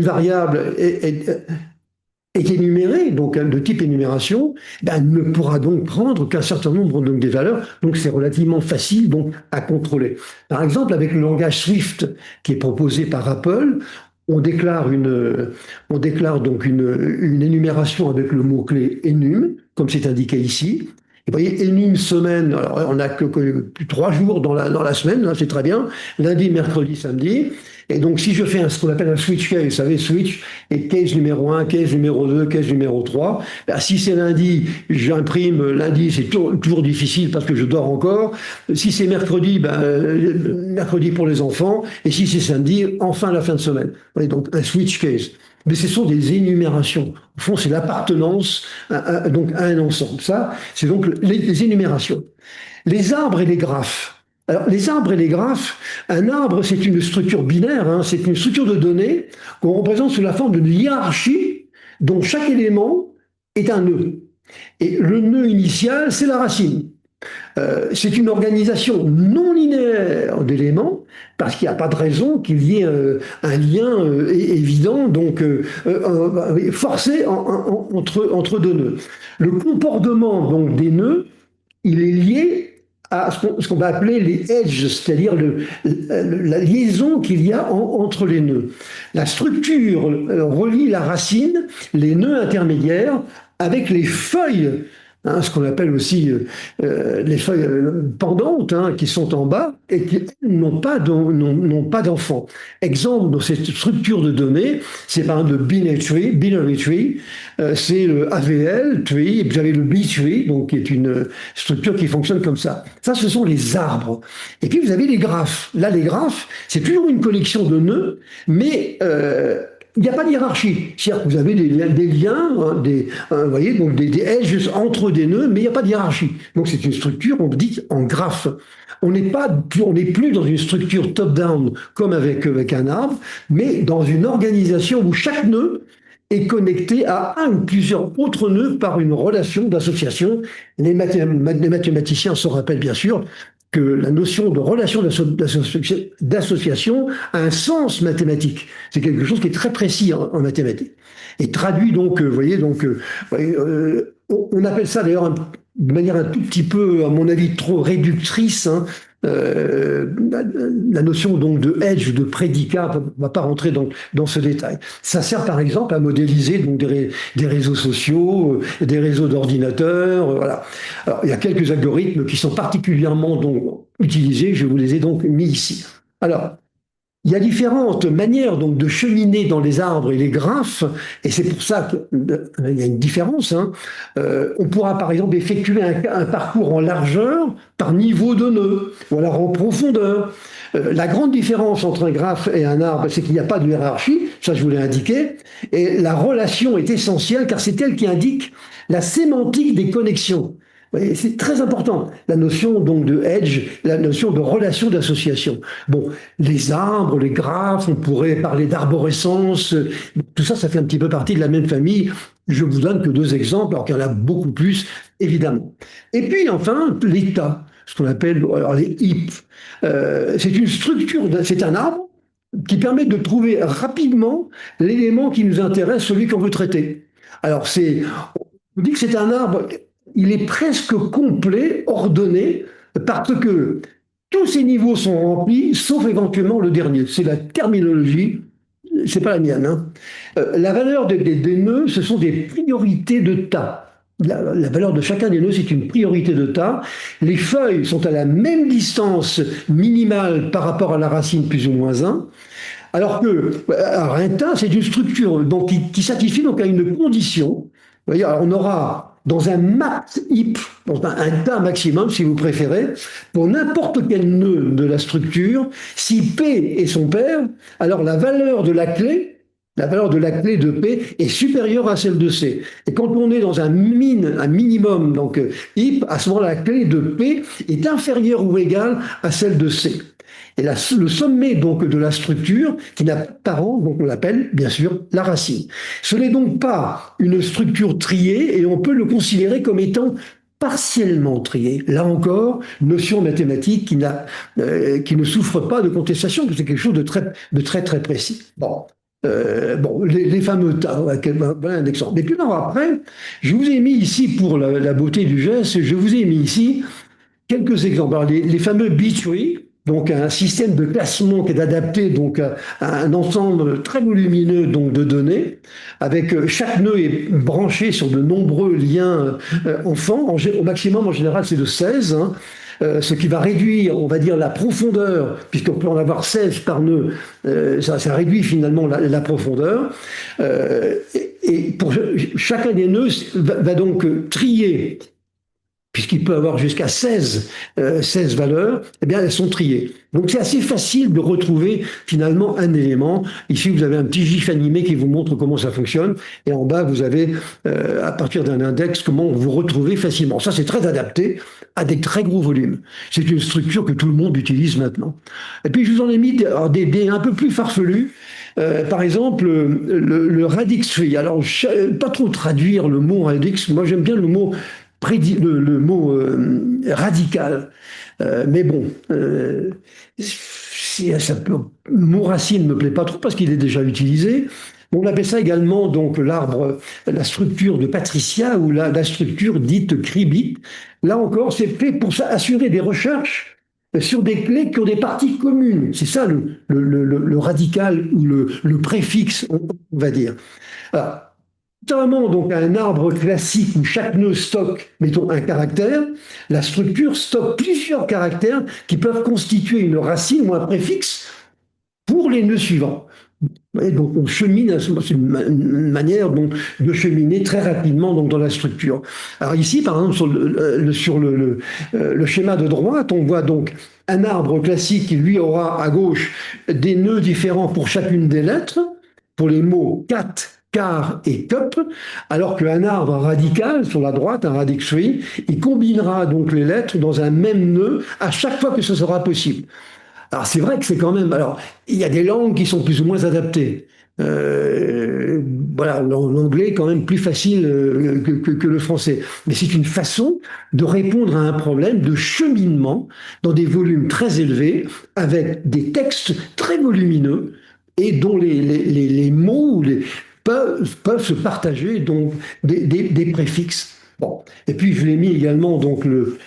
variable est énumérée, donc de type énumération, ne pourra donc prendre qu'un certain nombre donc, des valeurs. Donc c'est relativement facile donc, à contrôler. Par exemple, avec le langage Swift qui est proposé par Apple, on déclare donc une énumération avec le mot-clé enum, comme c'est indiqué ici. Et vous voyez, une semaine, alors on n'a que 3 jours dans la semaine, hein, c'est très bien, lundi, mercredi, samedi. Et donc, si je fais ce qu'on appelle un switch case, vous savez, switch et case numéro 1, case numéro 2, case numéro 3, ben, si c'est lundi, j'imprime, lundi, c'est toujours difficile parce que je dors encore. Si c'est mercredi, ben, mercredi pour les enfants. Et si c'est samedi, enfin la fin de semaine. Vous voyez, donc, un switch case. Mais ce sont des énumérations. Au fond, c'est l'appartenance donc à un ensemble. Ça, c'est donc les énumérations. Les arbres et les graphes. Alors, les arbres et les graphes, un arbre, c'est une structure binaire, hein, c'est une structure de données qu'on représente sous la forme d'une hiérarchie dont chaque élément est un nœud. Et le nœud initial, c'est la racine. C'est une organisation non linéaire d'éléments, parce qu'il n'y a pas de raison qu'il y ait un lien évident, donc forcé entre deux nœuds. Le comportement donc, des nœuds, il est lié à ce qu'on va appeler les edges, c'est-à-dire la liaison qu'il y a entre les nœuds. La structure relie la racine, les nœuds intermédiaires, avec les feuilles, hein, ce qu'on appelle aussi les feuilles pendantes, hein, qui sont en bas et qui n'ont pas d'enfants. Exemple dans cette structure de données, c'est par exemple le binary tree, c'est le AVL tree, et puis vous avez le B-tree, donc qui est une structure qui fonctionne comme ça. Ça, ce sont les arbres. Et puis vous avez les graphes. Là, les graphes, c'est toujours une collection de nœuds, mais il n'y a pas de hiérarchie. C'est-à-dire que vous avez des liens, hein, vous voyez, donc des edges entre des nœuds, mais il n'y a pas de hiérarchie. Donc c'est une structure, on dit, en graphe. On n'est plus dans une structure top-down comme avec un arbre, mais dans une organisation où chaque nœud est connecté à un ou plusieurs autres nœuds par une relation d'association. Les mathématiciens se rappellent bien sûr que la notion de relation d'association a un sens mathématique. C'est quelque chose qui est très précis en mathématiques. Et traduit donc, vous voyez, donc, on appelle ça d'ailleurs de manière un tout petit peu, à mon avis, trop réductrice, hein, la notion donc de edge, de prédicat, on ne va pas rentrer dans ce détail. Ça sert par exemple à modéliser donc des réseaux sociaux, des réseaux d'ordinateurs, voilà. Alors, il y a quelques algorithmes qui sont particulièrement donc utilisés, je vous les ai donc mis ici. Alors, il y a différentes manières donc de cheminer dans les arbres et les graphes, et c'est pour ça qu'il y a une différence. Hein. On pourra par exemple effectuer un parcours en largeur par niveau de nœud, ou alors en profondeur. La grande différence entre un graphe et un arbre, c'est qu'il n'y a pas de hiérarchie, ça je vous l'ai indiqué, et la relation est essentielle car c'est elle qui indique la sémantique des connexions. C'est très important, la notion donc de edge, la notion de relation d'association. Bon, les arbres, les graphes, on pourrait parler d'arborescence, tout ça, ça fait un petit peu partie de la même famille. Je vous donne que 2 exemples, alors qu'il y en a beaucoup plus, évidemment. Et puis enfin, l'état, ce qu'on appelle alors, les heaps. C'est une structure, c'est un arbre qui permet de trouver rapidement l'élément qui nous intéresse, celui qu'on veut traiter. Alors, on dit que c'est un arbre, il est presque complet, ordonné, parce que tous ces niveaux sont remplis, sauf éventuellement le dernier. C'est la terminologie, c'est pas la mienne. Hein. La valeur des nœuds, ce sont des priorités de tas. La valeur de chacun des nœuds, c'est une priorité de tas. Les feuilles sont à la même distance minimale par rapport à la racine plus ou moins 1. Alors que un tas, c'est une structure donc, qui satisfait donc à une condition. Vous voyez, alors on aura dans un max heap, dans un tas maximum si vous préférez, pour n'importe quel nœud de la structure, si P est son pair, alors la valeur de la clé de P est supérieure à celle de C. Et quand on est dans un minimum, donc heap, à ce moment-là, la clé de P est inférieure ou égale à celle de C. Et le sommet donc de la structure, qui n'a pas de parent, donc on l'appelle bien sûr la racine. Ce n'est donc pas une structure triée et on peut le considérer comme étant partiellement trié. Là encore, notion mathématique qui ne souffre pas de contestation, que c'est quelque chose de très très précis. Bon. Les fameux tas, voilà un exemple. Et puis alors après, je vous ai mis ici, pour la beauté du geste, je vous ai mis ici quelques exemples. Alors, les fameux B-tree, donc un système de classement qui est adapté donc à un ensemble très volumineux donc de données, avec chaque nœud est branché sur de nombreux liens enfants. Au maximum, en général, c'est de 16. Hein. Ce qui va réduire, on va dire, la profondeur, puisqu'on peut en avoir 16 par nœud, ça réduit finalement la profondeur. Et pour chacun des nœuds va donc trier, puisqu'il peut avoir jusqu'à 16 valeurs, eh bien elles sont triées. Donc c'est assez facile de retrouver finalement un élément. Ici vous avez un petit gif animé qui vous montre comment ça fonctionne, et en bas vous avez à partir d'un index comment vous retrouvez facilement. Ça c'est très adapté à des très gros volumes. C'est une structure que tout le monde utilise maintenant. Et puis je vous en ai mis des un peu plus farfelus. Par exemple, le radix tree. Alors, pas trop traduire le mot radix. Moi, j'aime bien le mot radical. Mais bon, le mot racine ne me plaît pas trop parce qu'il est déjà utilisé. On appelle ça également donc l'arbre, la structure de Patricia ou la structure dite Kribit. Là encore, c'est fait pour assurer des recherches sur des clés qui ont des parties communes. C'est ça le radical ou le préfixe, on va dire. Alors, contrairement donc à un arbre classique où chaque nœud stocke, mettons, un caractère, la structure stocke plusieurs caractères qui peuvent constituer une racine ou un préfixe pour les nœuds suivants. Et donc on chemine, c'est une manière donc, de cheminer très rapidement donc, dans la structure. Alors ici, par exemple, sur le schéma de droite, on voit donc un arbre classique qui lui aura à gauche des nœuds différents pour chacune des lettres, pour les mots cat, car et cup, alors qu'un arbre radical sur la droite, un radix tree, il combinera donc les lettres dans un même nœud à chaque fois que ce sera possible. Alors c'est vrai que c'est quand même... Alors, il y a des langues qui sont plus ou moins adaptées. Voilà, l'anglais est quand même plus facile que le français. Mais c'est une façon de répondre à un problème de cheminement dans des volumes très élevés, avec des textes très volumineux, et dont les mots peuvent se partager donc des préfixes. Bon. Et puis je l'ai mis également donc le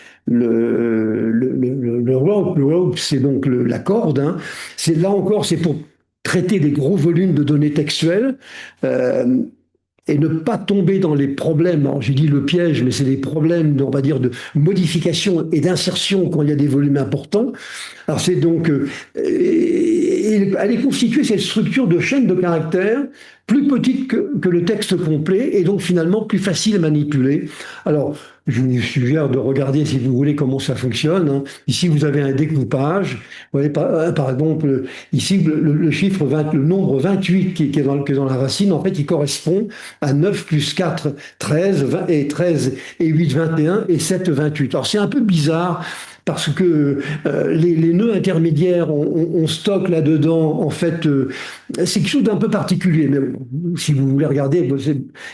rope, c'est donc la corde. Hein. C'est là encore, c'est pour traiter des gros volumes de données textuelles et ne pas tomber dans les problèmes. J'ai dit le piège, mais c'est des problèmes, on va dire, de modification et d'insertion quand il y a des volumes importants. Alors c'est donc, elle est constituée cette structure de chaîne de caractères plus petite que le texte complet et donc finalement plus facile à manipuler. Alors, je vous suggère de regarder, si vous voulez, comment ça fonctionne. Hein. Ici, vous avez un découpage. Vous voyez, par exemple, ici, le chiffre le nombre 28 qui est dans la racine, en fait, il correspond à 9 plus 4, 13, 20, et 13 et 8, 21 et 7, 28. Alors, c'est un peu bizarre parce que les nœuds intermédiaires, on stocke là-dedans, en fait, c'est quelque chose d'un peu particulier. Mais si vous voulez regarder,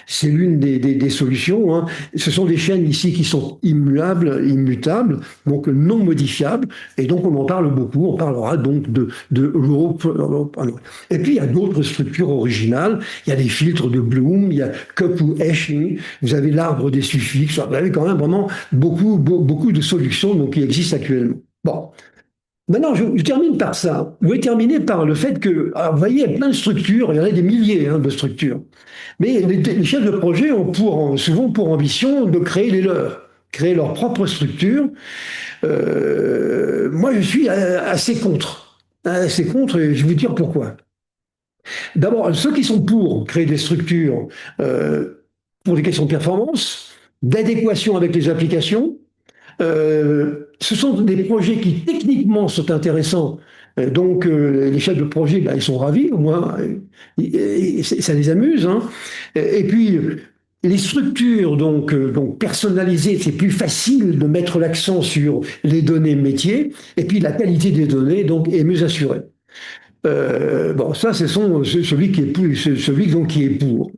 c'est l'une des solutions. Hein. Ce sont des chaînes ici qui sont immutables, donc non modifiables, et donc on en parle beaucoup. On parlera donc de rope. Et puis il y a d'autres structures originales. Il y a des filtres de Bloom, il y a cup ou hashing. Vous avez l'arbre des suffixes. Vous avez quand même vraiment beaucoup de solutions donc, qui existent actuellement. Bon. Maintenant, je termine par ça. Je vais terminer par le fait que, alors, vous voyez, il y a plein de structures, il y en a des milliers de structures. Mais les chefs de projet ont souvent pour ambition de créer les leurs, créer leur propre structure. Moi, je suis assez contre. Assez contre, et je vais vous dire pourquoi. D'abord, ceux qui sont pour créer des structures pour des questions de performance, d'adéquation avec les applications, ce sont des projets qui techniquement sont intéressants. Donc les chefs de projet, ils sont ravis, au moins, ça les amuse. Hein. Et puis les structures donc personnalisées, c'est plus facile de mettre l'accent sur les données métiers. Et puis la qualité des données donc est mieux assurée. Bon, ça, c'est celui qui est qui est pour.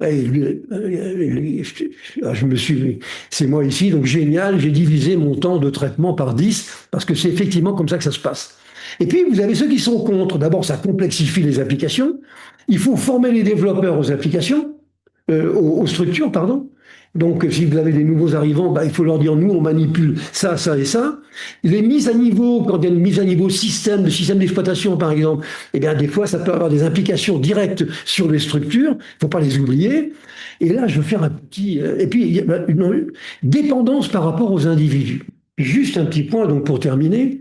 C'est moi ici, donc génial, j'ai divisé mon temps de traitement par 10, parce que c'est effectivement comme ça que ça se passe. Et puis, vous avez ceux qui sont contre. D'abord, ça complexifie les applications. Il faut former les développeurs aux applications. aux structures, pardon. Donc, si vous avez des nouveaux arrivants, bah, il faut leur dire, nous, on manipule ça, ça et ça. Les mises à niveau, quand il y a une mise à niveau système, de système d'exploitation, par exemple, eh bien, des fois, ça peut avoir des implications directes sur les structures. Il ne faut pas les oublier. Et là, je veux faire un petit... et puis, il y a une dépendance par rapport aux individus. Juste un petit point, donc, pour terminer.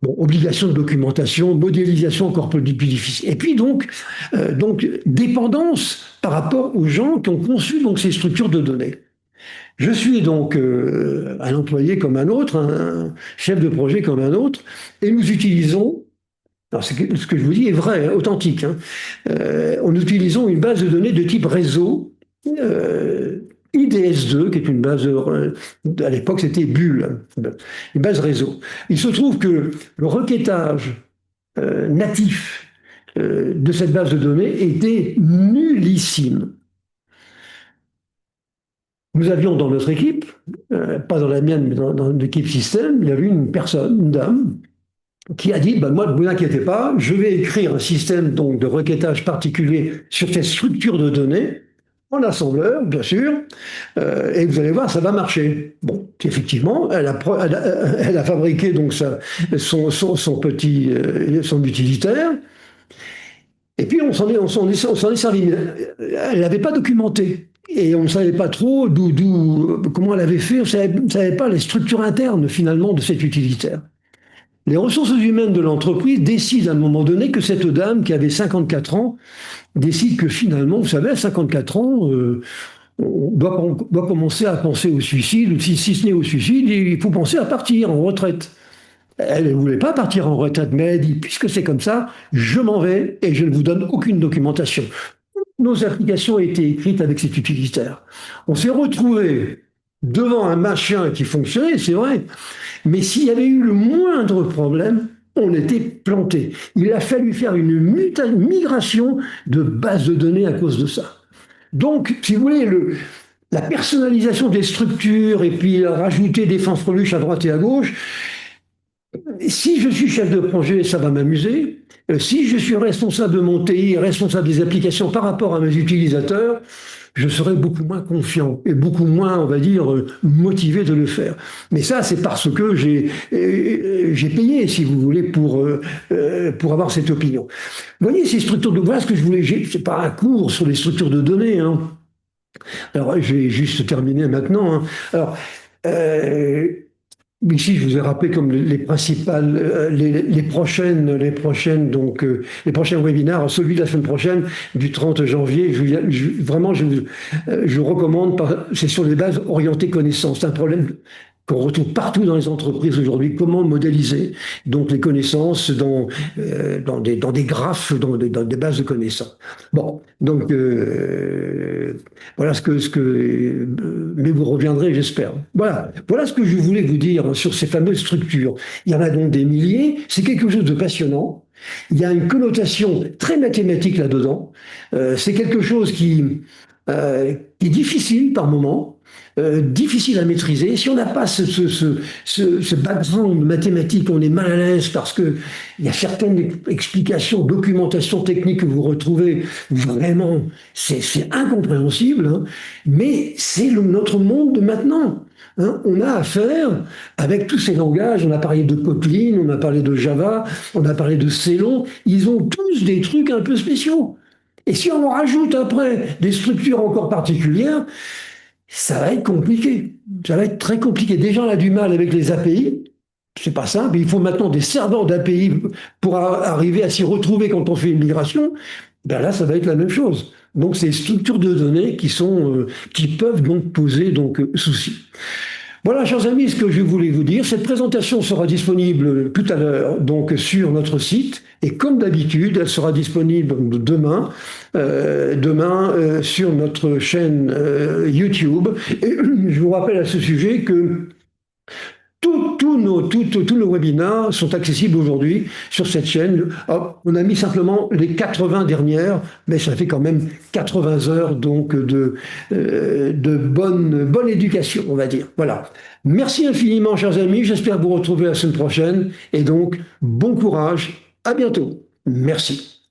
Bon, obligation de documentation, modélisation encore plus difficile. Et puis donc dépendance par rapport aux gens qui ont conçu donc ces structures de données. Je suis donc un employé comme un autre, un chef de projet comme un autre, et nous utilisons, alors ce que je vous dis est vrai, hein, authentique, hein, nous utilisons une base de données de type réseau, IDS2, qui est une base, à l'époque c'était Bull, une base réseau. Il se trouve que le requêtage natif de cette base de données était nullissime. Nous avions dans notre équipe, pas dans la mienne, mais dans l'équipe système, il y avait une personne, une dame, qui a dit, ben moi, ne vous inquiétez pas, je vais écrire un système donc, de requêtage particulier sur cette structure de données, en assembleur, bien sûr, et vous allez voir, ça va marcher. Bon, effectivement, elle a fabriqué donc son utilitaire, et puis on s'en est servi. Elle n'avait pas documenté. Et on ne savait pas trop comment elle avait fait, on ne savait pas les structures internes finalement de cet utilitaire. Les ressources humaines de l'entreprise décident à un moment donné que cette dame qui avait 54 ans décide que finalement, vous savez, à 54 ans, on doit commencer à penser au suicide, ou si ce n'est au suicide, il faut penser à partir en retraite. Elle ne voulait pas partir en retraite, mais elle dit, puisque c'est comme ça, je m'en vais et je ne vous donne aucune documentation. Nos applications étaient écrites avec cet utilitaire. On s'est retrouvé devant un machin qui fonctionnait, c'est vrai, mais s'il y avait eu le moindre problème, on était planté. Il a fallu faire une migration de base de données à cause de ça. Donc, si vous voulez, la personnalisation des structures et puis rajouter des fanfreluches à droite et à gauche, si je suis chef de projet, ça va m'amuser. Si je suis responsable de mon TI, responsable des applications par rapport à mes utilisateurs, je serai beaucoup moins confiant et beaucoup moins, on va dire, motivé de le faire. Mais ça, c'est parce que j'ai payé, si vous voulez, pour avoir cette opinion. Vous voyez, ces structures de... Voilà ce que je voulais... C'est pas un cours sur les structures de données. Hein. Alors, je vais juste terminer maintenant. Hein. Alors... ici, je vous ai rappelé comme les principales, les prochaines, donc les prochains webinaires, celui de la semaine prochaine, du 30 janvier. Vraiment, je vous recommande. C'est sur des bases orientées connaissances. C'est un problème qu'on retrouve partout dans les entreprises aujourd'hui. Comment modéliser donc les connaissances dans des graphes, dans des bases de connaissances. Bon, donc voilà mais vous reviendrez, j'espère. Voilà ce que je voulais vous dire sur ces fameuses structures. Il y en a donc des milliers. C'est quelque chose de passionnant. Il y a une connotation très mathématique là-dedans. C'est quelque chose qui est difficile par moments. Difficile à maîtriser. Si on n'a pas ce background mathématique, on est mal à l'aise parce que il y a certaines explications, documentation technique que vous retrouvez, vraiment, c'est incompréhensible, hein, mais c'est notre monde de maintenant. Hein. On a affaire avec tous ces langages, on a parlé de Kotlin, on a parlé de Java, on a parlé de Célon, ils ont tous des trucs un peu spéciaux. Et si on en rajoute après des structures encore particulières, ça va être compliqué. Ça va être très compliqué. Déjà, on a du mal avec les API. C'est pas simple. Il faut maintenant des serveurs d'API pour arriver à s'y retrouver quand on fait une migration. Ben là, ça va être la même chose. Donc, c'est les structures de données qui peuvent donc poser souci. Voilà, chers amis, ce que je voulais vous dire. Cette présentation sera disponible tout à l'heure donc sur notre site. Et comme d'habitude, elle sera disponible demain, sur notre chaîne YouTube. Et je vous rappelle à ce sujet que tous nos webinaires sont accessibles aujourd'hui sur cette chaîne. On a mis simplement les 80 dernières, mais ça fait quand même 80 heures donc de bonne éducation, on va dire. Voilà. Merci infiniment, chers amis. J'espère vous retrouver la semaine prochaine. Et donc, bon courage. À bientôt. Merci.